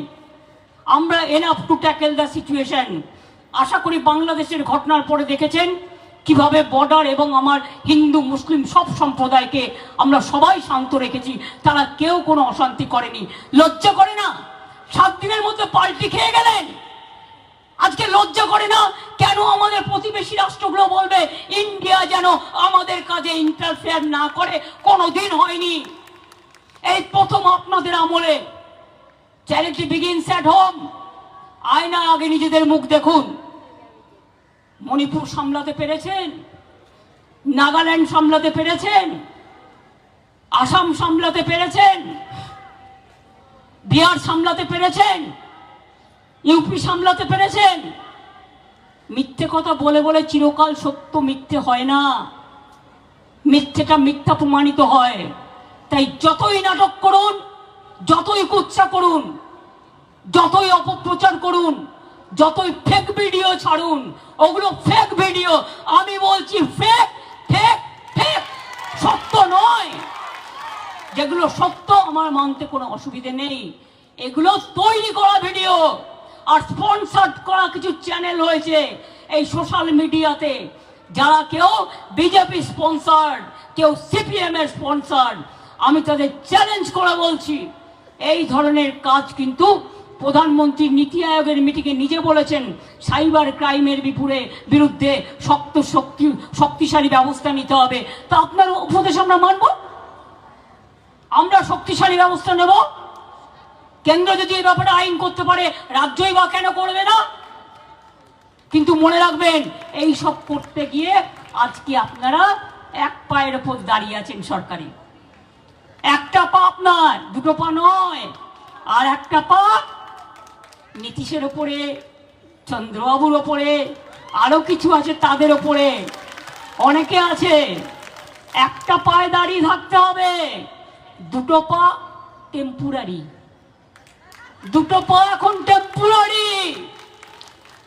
আমরা enough to tackle the situation. আশা করি বাংলাদেশের ঘটনার পরে দেখেছেন কিভাবে বর্ডার এবং আমার হিন্দু মুসলিম সব সম্প্রদায়কে আমরা সবাই শান্ত রেখেছি, তারা কেউ কোনো অশান্তি করেনি। লজ্জা করে না? 7 দিনের মধ্যে পাল্টি খেয়ে গেলেন। আজকে লজ্জা করে না কেন? আমাদের প্রতিবেশী রাষ্ট্রগুলো বলবে ইন্ডিয়া যেন আমাদের কাজে ইন্টারফেয়ার না করে, কোনোদিন হয়নি। এই প্রথম আপনাদের আমলে। Charity begins at home. আয়না আগে নিজেদের মুখ দেখুন। মণিপুর সামলাতে পেরেছেন, নাগাল্যান্ড সামলাতে পেরেছেন, আসাম সামলাতে পেরেছেন, বিহার সামলাতে পেরেছেন, ইউপি সামলাতে পেরেছেন। মিথ্যে কথা বলে বলে চিরকাল সত্য মিথ্যে হয় না, মিথ্যেটা মিথ্যা প্রমাণিত হয়। তাই যতই নাটক করুন, যতই কুৎসা করুন, যতই অপপ্রচার করুন, যতই ফেক ভিডিও ছাড়ুন, ওগুলো ফেক ভিডিও। আমি বলছি ফেক, ফেক, ফেক, সত্য নয়। যেগুলো সত্য আমার মানতে কোনো অসুবিধে নেই, এগুলো তৈরি করা ভিডিও আর স্পন্সর করা কিছু চ্যানেল হয়েছে এই সোশ্যাল মিডিয়াতে, যারা কেউ বিজেপি স্পন্সর, কেউ সিপিএম এর স্পন্সর। আমি তাদের চ্যালেঞ্জ করে বলছি, এই ধরনের কাজ কিন্তু প্রধানমন্ত্রী নীতি আয়োগের মিটিংয়ে নিজে বলেছেন সাইবার ক্রাইমের বিরুদ্ধে শক্তিশালী ব্যবস্থা নিতে হবে। তা আপনার উপদেশ আমরা মানব, আমরা শক্তিশালী ব্যবস্থা নেব। কেন্দ্র যদি এই ব্যাপারে আইন করতে পারে, রাজ্যই বা কেন করবে না? কিন্তু মনে রাখবেন, এই সব করতে গিয়ে আজকে আপনারা এক পায়ের ওপর দাঁড়িয়ে আছেন সরকারি। একটা পা আপনার, দুটো পা নয়। আর একটা পা নীতিশের ওপরে, চন্দ্রবাবুর ওপরে, আরো কিছু আছে তাদের ওপরে, অনেকে আছে। একটা পায়ে দাঁড়িয়ে থাকতে হবে, দুটো পা টেম্পোরারি। দুটো পা এখন টেম্পোরারি।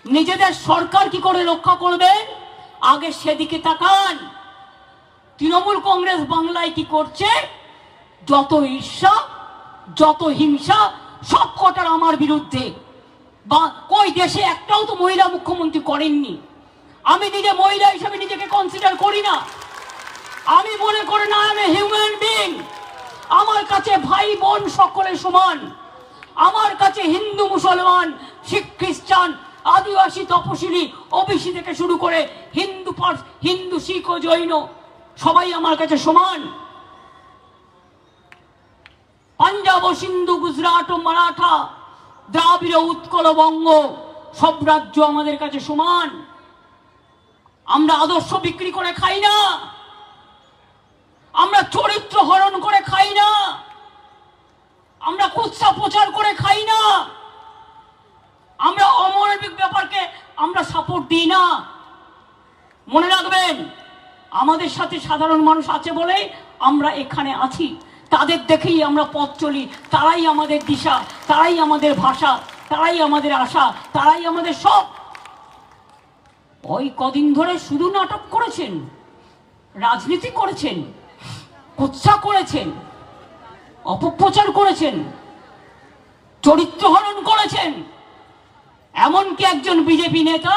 নিজেদের সরকার কি করে রক্ষা করবে আগে সেদিকে তাকান। তৃণমূল কংগ্রেস বাংলায় কি করছে? যত ঈর্ষা, যত হিংসা, সব কটার আমার বিরুদ্ধে। বা কই দেশে একটাও তো মহিলা মুখ্যমন্ত্রী করেননি। আমি নিজে মহিলা হিসেবে নিজেকে কনসিডার করি না। আমি মনে করি না আমি হিউম্যান বিং। আমার কাছে ভাই বোন সকলে সমান। আমার কাছে হিন্দু, মুসলমান, শিখ, খ্রিস্টান, আদিবাসী, তপশিলি, ওবিসি থেকে শুরু করে হিন্দু, শিখ ও জৈন সবাই আমার কাছে সমান। পাঞ্জাব ও সিন্ধু, গুজরাট ও মারাঠা, দ্রাবিড়, উৎকল, বঙ্গ সব রাজ্য আমাদের কাছে সমান। আমরা আদর্শ বিক্রি করে খাই না। আমরা চরিত্র হরণ করে খাই না, আমরা কুৎসা প্রচার করে খাই না, আমরা অমানবিক ব্যাপারকে আমরা সাপোর্ট দিই না। মনে রাখবেন, আমাদের সাথে সাধারণ মানুষ আছে বলেই আমরা এখানে আছি। তাদের দেখেই আমরা পথ চলি, তারাই আমাদের দিশা, তারাই আমাদের ভাষা, তারাই আমাদের আশা, তারাই আমাদের সব। ওই কদিন ধরে শুধু নাটক করেছেন, রাজনীতি করেছেন, কুৎসা করেছেন, অপপ্রচার করেছেন, চরিত্র হরণ করেছেন। এমনকি একজন বিজেপি নেতা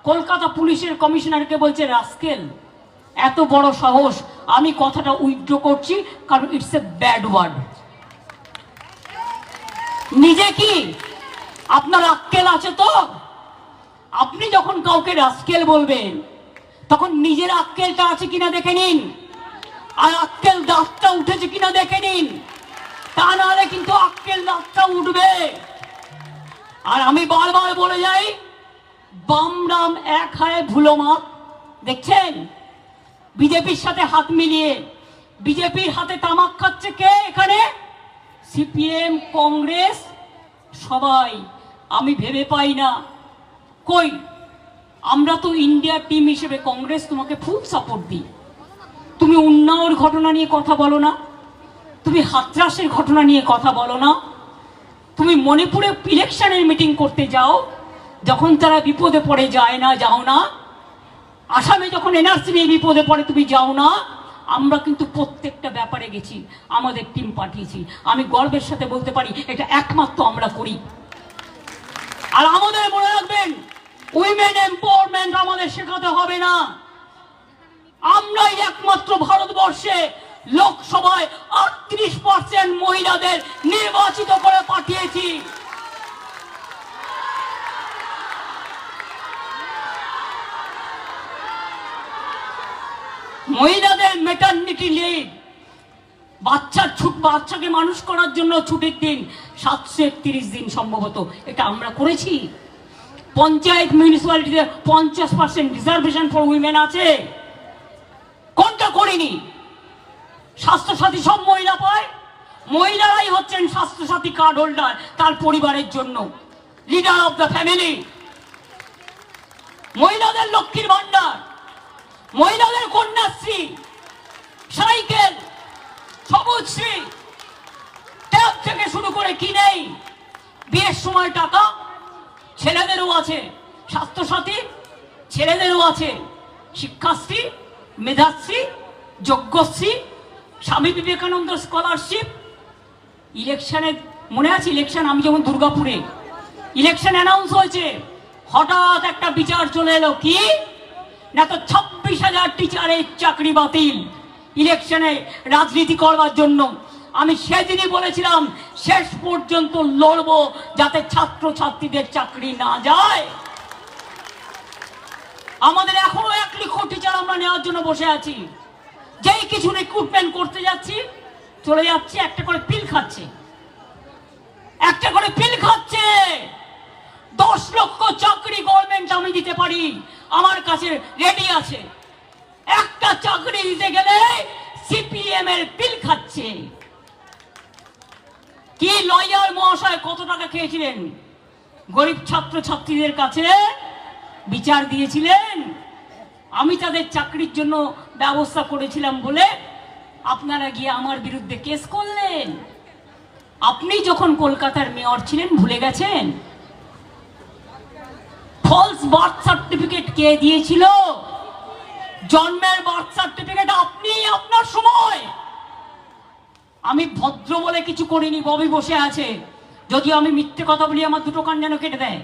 কলকাতা পুলিশের কমিশনারকে বলছে রাস্কেল। এত বড় সাহস! আমি কথাটা উইথড্র করছি, কারণ ইটস এ ব্যাড ওয়ার্ড। নিজে কি আপনার আক্কেল আছে তো? আপনি যখন কাউকে রাস্কেল বলবেন তখন নিজের আক্কেলটা আছে কিনা দেখে নিন, আর আক্কেল দাঁতটা উঠেছে কিনা দেখে নিন। তা নাহলে কিন্তু আক্কেল দাঁতটা উঠবে। আর আমি বারবার বলে যাই, বাম রাম এক হায় ভুলো মাপ। দেখছেন বিজেপির সাথে হাত মিলিয়ে বিজেপির হাতে তামাক খাচ্ছে কে এখানে? সিপিএম, কংগ্রেস, সবাই। আমি ভেবে পাই না, কই আমরা তো ইন্ডিয়া টিম হিসেবে কংগ্রেস তোমাকে ফুল সাপোর্ট দিই। তুমি উন্নাওর ঘটনা নিয়ে কথা বলো না, তুমি হাতরাসের ঘটনা নিয়ে কথা বলো না, তুমি মণিপুরে ইলেকশনের মিটিং করতে যাও, যখন তারা বিপদে পড়ে যায় না, যাও না। আসামে যখন এনআরসি নিয়ে বিপদে পড়ে তুমি যাও না। আমরা কিন্তু প্রত্যেকটা ব্যাপারে গেছি, আমাদের টিম পাঠিয়েছি। আমি গর্বের সাথে বলতে পারি এটা একমাত্র আমরা করি। আর আমাদের মনে রাখবেন, উইমেন এম্পাওয়ারমেন্ট আমাদের শেখাতে হবে না। আমরাই একমাত্র ভারতবর্ষে লোকসভায় 38% মহিলাদের নির্বাচিত করে পাঠিয়েছি। মহিলাদের ম্যাটারনিটি লিভ, বাচ্চাকে মানুষ করার জন্য ছুটির দিন 731 দিন সম্ভবত, এটা আমরা করেছি। পঞ্চায়েত মিউনিসিপ্যালিটিতে 50% রিজার্ভেশন ফর উইমেন আছে, কোনটা করিনি? স্বাস্থ্যসাথী সব মহিলা পায়, মহিলারাই হচ্ছেন স্বাস্থ্যসাথী কার্ড হোল্ডার তার পরিবারের জন্য, লিডার অফ দ্য ফ্যামিলি। মহিলাদের লক্ষ্মীর ভান্ডার, মহিলাদের কন্যাশ্রী, সাইকেল, সবুজশ্রী, ট্যাব থেকে শুরু করে কি নেই? বিয়ের সময় টাকা ছেলেদেরও আছে, স্বাস্থ্যসাথী ছেলেদেরও আছে, শিক্ষাশ্রী, মেধাশ্রী, যজ্ঞশ্রী, স্বামী বিবেকানন্দ স্কলারশিপ। ইলেকশনে মনে আছে, ইলেকশন আমি যেমন দুর্গাপুরে ইলেকশন অ্যানাউন্স হয়েছে, হঠাৎ একটা বিচার চলে এলো, কি না তো 26,000 টিচারের চাকরি বাতিল ইলেকশনে রাজনীতি করবার জন্য। আমি সেদিনই বলেছিলাম শেষ পর্যন্ত লড়বো যাতে ছাত্র ছাত্রীদের চাকরি না যায়। আমাদের এখনো 1 লক্ষ টিচার আমরা নেওয়ার জন্য বসে আছি। যেই কিছু রিক্রুটমেন্ট করতে যাচ্ছি, চলে যাচ্ছে, একটা করে পিল খাচ্ছে, একটা করে পিল খাচ্ছে। 10 লক্ষ চাকরি গভর্নমেন্ট আমি দিতে পারি, আমার কাছে রেডি আছে। একটা চাকরি দিতে গেলে সিপিএম এর পিল খাচ্ছে। কি লয়ার মহাশয় কত টাকা খেয়েছিলেন? গরিব ছাত্র ছাত্রীদের কাছে বিচার দিয়েছিলেন। আমি তাদের চাকরির জন্য ব্যবস্থা করেছিলাম বলে আপনারা গিয়ে আমার বিরুদ্ধে কেস করলেন। আপনি যখন কলকাতার মেয়র ছিলেন ভুলে গেছেন? ফলস বার্থ সার্টিফিকেট কে দিয়েছিল? জন্মের বার্থ সার্টিফিকেট আপনি আপনার সময়। আমি ভদ্র বলে কিছু করিনি, ববি বসে আছে। যদিও আমি মিথ্যে কথা বলি, আমার 2টো কান যেন কেটে দেয়।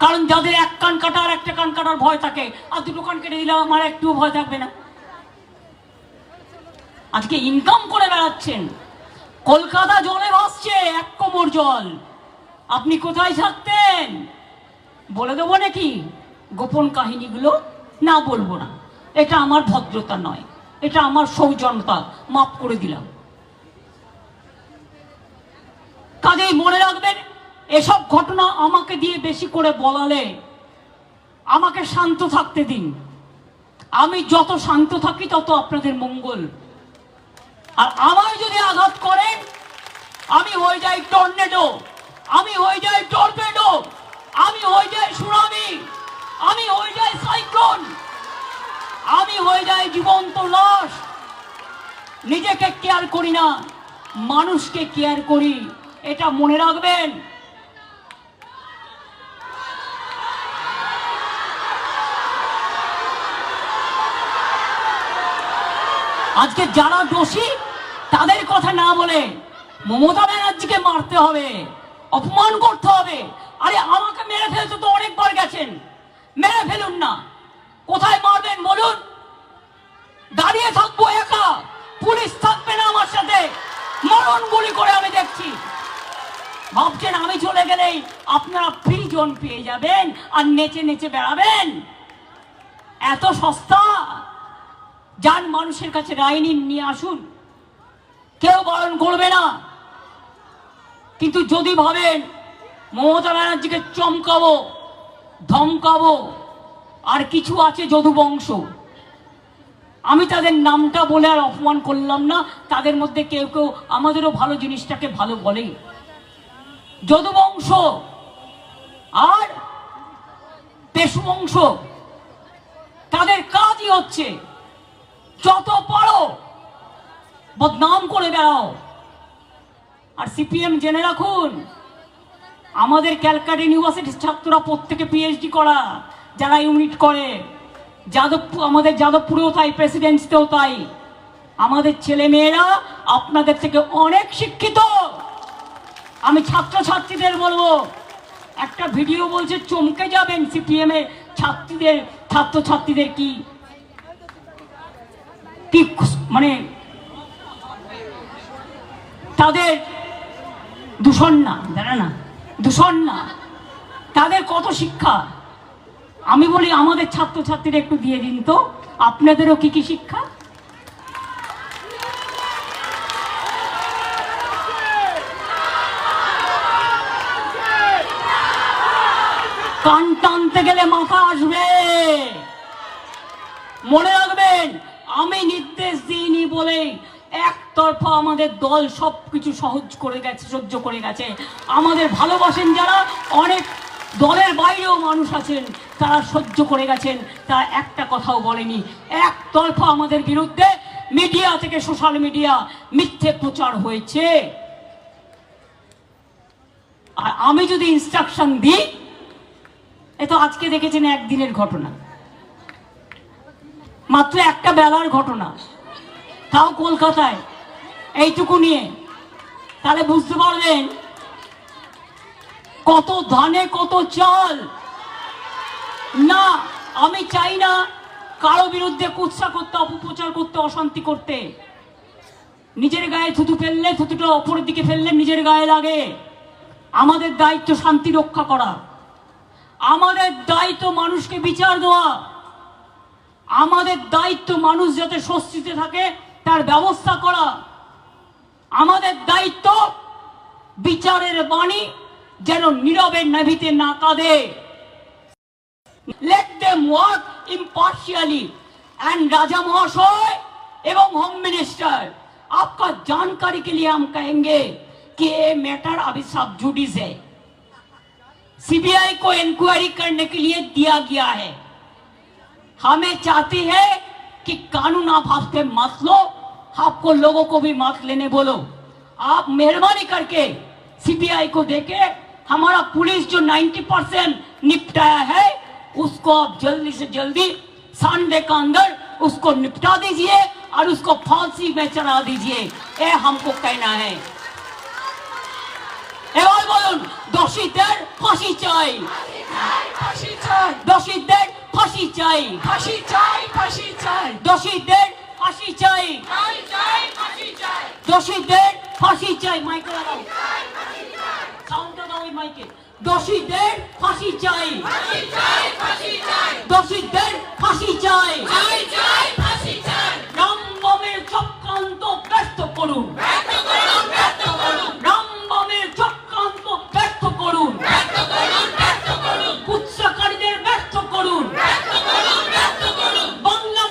কারণ যাদের 1 কান কাটা আর 1টা কান কাটার ভয় থাকে, আর 2টো কান কেটে দিলে আমার একটুও ভয় থাকবে না। আজকে ইনকাম করে বেড়াচ্ছেন, কলকাতা জলে ভাসছে 1 কোমর জল। আপনি কোথায় থাকতেন? বলে দেবো নাকি গোপন কাহিনীগুলো? না, বলবো না। এটা আমার ভদ্রতা নয়, এটা আমার সৌজন্যতা, মাফ করে দিলাম। কাজেই মনে রাখবেন, এসব ঘটনা আমাকে দিয়ে বেশি করে বলালে আমাকে শান্ত থাকতে দিন। আমি যত শান্ত থাকি তত আপনাদের মঙ্গল। আর আমায় যদি আঘাত করেন আমি হয়ে যাই টর্নেডো, আমি হয়ে যাই টর্পেডো, আমি হয়ে যাই সুনামি, আমি হয়ে যাই সাইক্লোন, আমি হয়ে যাই জীবন্ত লাশ। নিজেকে কেয়ার করি না, মানুষকে কেয়ার করি, এটা মনে রাখবেন। আজকে যারা দোষী তাদের কথা না বলে মমতা ব্যানার্জিকে মারতে হবে, অপমান করতে হবে। আরে আমাকে মেরে ফেলতে তো অনেকবার গেছেন, মেরে ফেলুন না। কোথায় মারবেন বলুন? দাঁড়িয়ে থাকবো একা, পুলিশ থাকবে না আমার সাথে, মরণ গুলি করে আমি দেখছি। ভাবছেন আমি চলে গেলেই আপনারা ফ্রি জোন পেয়ে যাবেন আর নেচে নেচে বেড়াবেন? এত সস্তা? যান মানুষের কাছে রায় নিয়ে আসুন, কেউ বারণ করবে না। কিন্তু যদি ভাবেন মমতা ব্যানার্জিকে চমকাবো, ধমকাবো, আর কিছু আছে যদু বংশ, আমি তাদের নামটা বলে আর অপমান করলাম না। তাদের মধ্যে কেউ কেউ আমাদেরও ভালো জিনিসটাকে ভালো বলে। যদু বংশ আর পেশু বংশ, তাদের কাজই হচ্ছে যত পারো বদনাম করে বেড়াও। আর সিপিএম জেনে রাখুন, আমাদের ক্যালকাটা ইউনিভার্সিটির ছাত্ররা প্রত্যেকে পিএইচডি করা, যারা ইউনিট করে, যাদবপুর, আমাদের যাদবপুরেও তাই, প্রেসিডেন্সিতেও তাই। আমাদের ছেলে মেয়েরা আপনাদের থেকে অনেক শিক্ষিত। আমি ছাত্রছাত্রীদের বলবো, একটা ভিডিও বলছে চমকে যাবেন, সিপিএম এর ছাত্রছাত্রীদের কি মানে তাদের দূষণ না, জানা না, দূষণ না, তাদের কত শিক্ষা। আমি বলি আমাদের ছাত্রছাত্রীরা একটু দিয়ে দিন তো, আপনাদেরও কি কি শিক্ষা। কান টানতে গেলে মাথা আসবে, মনে রাখবেন। আমি নির্দেশ দিইনি বলে একতরফা আমাদের দল সবকিছু সহ্য করে গেছে, সহ্য করে গেছে। আমাদের ভালোবাসেন যারা, অনেক দলের বাইরেও মানুষ আছেন, তারা সহ্য করে গেছেন, তারা একটা কথাও বলেনি। একতরফা আমাদের বিরুদ্ধে মিডিয়া থেকে, সোশ্যাল মিডিয়া মিথ্যে প্রচার হয়েছে। আর আমি যদি ইনস্ট্রাকশন দিই, এ তো আজকে দেখেছেন একদিনের ঘটনা, মাত্র একটা বেলার ঘটনা, তাও কলকাতায়, এইটুকু নিয়ে, তাহলে বুঝতে পারবেন কত ধানে কত চাল। না, আমি চাই না কারো বিরুদ্ধে কুৎসা করতে, অপপ্রচার করতে, অশান্তি করতে। নিজের গায়ে থুতু ফেললে, থুতুটা অপরের দিকে ফেললে নিজের গায়ে লাগে। আমাদের দায়িত্ব শান্তি রক্ষা করা, আমাদের দায়িত্ব মানুষকে বিচার দেওয়া, আমাদের দায়িত্ব মানুষ যাতে স্বস্তিতে থাকে তার ব্যবস্থা করা, আমাদের দায়িত্ব বিচারের বাণী যেন নীরবে নাভিতে না কাঁদে। Let them work impartially. And राजा महाशय एवं होम मिनिस्टर, आपका जानकारी के लिए हम कहेंगे कि ये मैटर अभी सब जुडिस है, सीबीआई को इंक्वायरी करने के लिए दिया गया है। हमें चाहती है कि कानून आप हाथ पे मत लो, आपको लोगों को भी मत लेने बोलो। आप मेहरबानी करके सीबीआई को देके हमारा पुलिस जो 90% निपटाया है उसको आप जल्दी से जल्दी संडे का अंदर उसको निपटा दीजिए और उसको फांसी में चढ़ा दीजिए, ये हमको कहना है। এবার বলুন, দোষীদের ফাঁসি চাই, ফাঁসি চাই, দোষীদের ফাঁসি চাই, ফাঁসি চাই, ফাঁসি চাই, দোষীদের ফাঁসি চাই, ফাঁসি চাই, ফাঁসি চাই, দোষীদের ফাঁসি চাই। মাইকে লাগাও, সাউন্ডটা দাও ওই মাইকে। দোষীদের ফাঁসি চাই, ফাঁসি চাই, ফাঁসি চাই, দোষীদের ফাঁসি চাই। চাই, চাই, ফাঁসি চাই, রামবামের চক্রান্ত ব্যর্থ করুন, ব্যর্থ করুন, ব্যর্থ করুন, রামবামের চক্রান্ত ব্যর্থ করুন, ব্যর্থ করুন, ব্যর্থ করুন, কুৎসাকারীদের ব্যর্থ করুন, ব্যর্থ করুন, ব্যর্থ করুন, বাংলা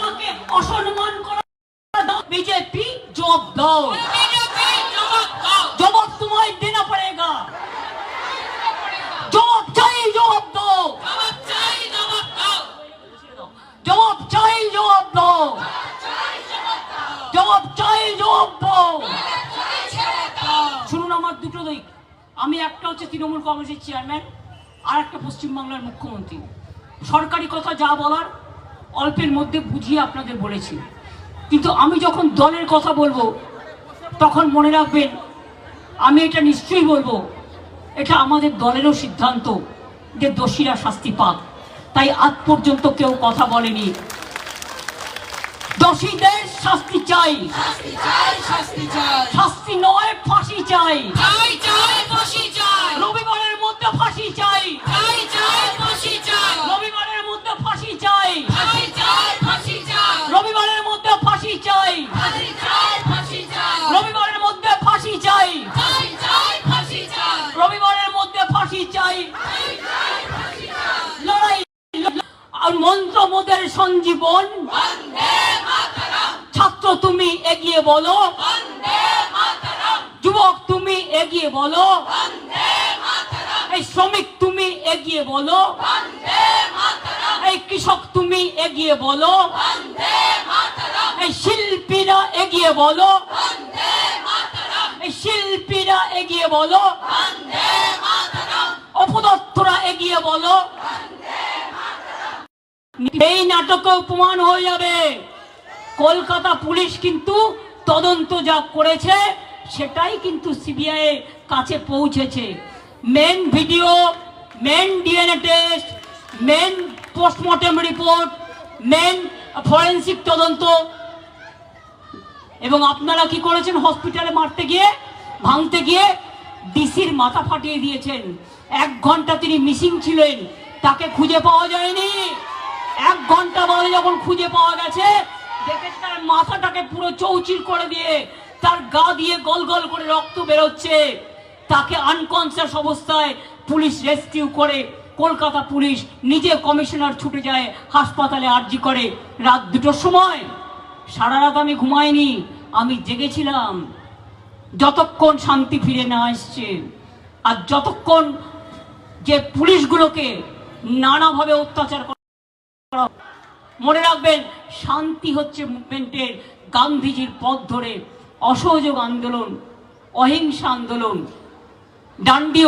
जवाब दो, बीजेपी जवाब दो, जवाब तुम्हें देना पड़ेगा, जवाब चाहिए, जवाब दो, जवाब चाहिए, जवाब दो, जवाब चाहिए, जवाब दो, जवाब चाहिए, जवाब दो। শুনুন আমার দুটো দিক, আমি একটা হচ্ছে তৃণমূল কংগ্রেসের চেয়ারম্যান, আর একটা পশ্চিমবাংলার মুখ্যমন্ত্রী। সরকারি কথা যা বলার অল্পের মধ্যে বুঝিয়ে আপনাদের বলেছি, কিন্তু আমি যখন দলের কথা বলবো তখন মনে রাখবেন আমি এটা নিশ্চয়ই বলবো, এটা আমাদের দলেরও সিদ্ধান্ত যে দোষীরা শাস্তি পাক। তাই আজ পর্যন্ত কেউ কথা বলেনি। দোষীদের শাস্তি চাই, শাস্তি চাই, শাস্তি চাই, শাস্তি নয় ফাঁসি চাই, চাই চাই ফাঁসি চাই, রবিবারের মধ্যে ফাঁসি চাই, চাই চাই ফাঁসি চাই, রবিবারের মধ্যে ফাঁসি চাই, ফাঁসি চাই, ফাঁসি চাই, রবিবারের মধ্যে ফাঁসি চাই, ফাঁসি চাই, ফাঁসি চাই, রবিবারের মধ্যে ফাঁসি চাই, চাই চাই ফাঁসি চাই, রবিবারের মধ্যে ফাঁসি চাই। চাই চাই ফাঁসি চাই, লড়াই আর মন্ত্র মোদের সঞ্জীবন, বন্দে মাতরম, ছাত্র তুমি এগিয়ে বলো, বন্দে মাতরম, যুবক তুমি এগিয়ে বলো, বন্দে মাতরম, এই শ্রমিক তুমি এগিয়ে বলো, বন্দে মাতরম, এই কৃষক তুমি এগিয়ে বলো, বন্দে মাতরম, এই শিল্পীরা এগিয়ে বলো, বন্দে মাতরম, এই শিল্পীরা এগিয়ে বলো, বন্দে মাতরম, অপদত্তরা এগিয়ে বলো। এই নাটকে প্রমাণ হয়ে যাবে কলকাতা পুলিশ কিন্তু তদন্ত যা করেছে সেটাই কিন্তু সিবিআই এর কাছে পৌঁছেছে। Main video, main DNA test, main postmortem report, main forensic তদন্ত। এবং আপনারা কি করেছেন? হসপিটালে মারতে গিয়ে, ভাঙতে গিয়ে ডিসির মাথা ফাটিয়ে দিয়েছেন। 1 ঘন্টা তিনি মিসিং ছিলেন, তাকে খুঁজে পাওয়া যায়নি। 1 ঘন্টা বাদে যখন খুঁজে পাওয়া গেছে, দেখে তার মাথাটাকে পুরো চৌচির করে দিয়ে তার গা দিয়ে গল গল করে রক্ত বেরোচ্ছে। তাকে আনকনসিয়াস অবস্থায় পুলিশ রেস্কিউ করে, কলকাতা পুলিশ নিজে কমিশনার ছুটে যায় হাসপাতালে আর্জি করে রাত 2টোর সময়। সারা রাত আমি ঘুমাইনি, আমি জেগেছিলাম যতক্ষণ শান্তি ফিরে না আসছে। আর যতক্ষণ যে পুলিশগুলোকে নানাভাবে অত্যাচার করা। মনে রাখবেন, শান্তি হচ্ছে মুভমেন্টের, গান্ধীজির পথ ধরে অসহযোগ আন্দোলন, অহিংসা আন্দোলন, ডান্ডি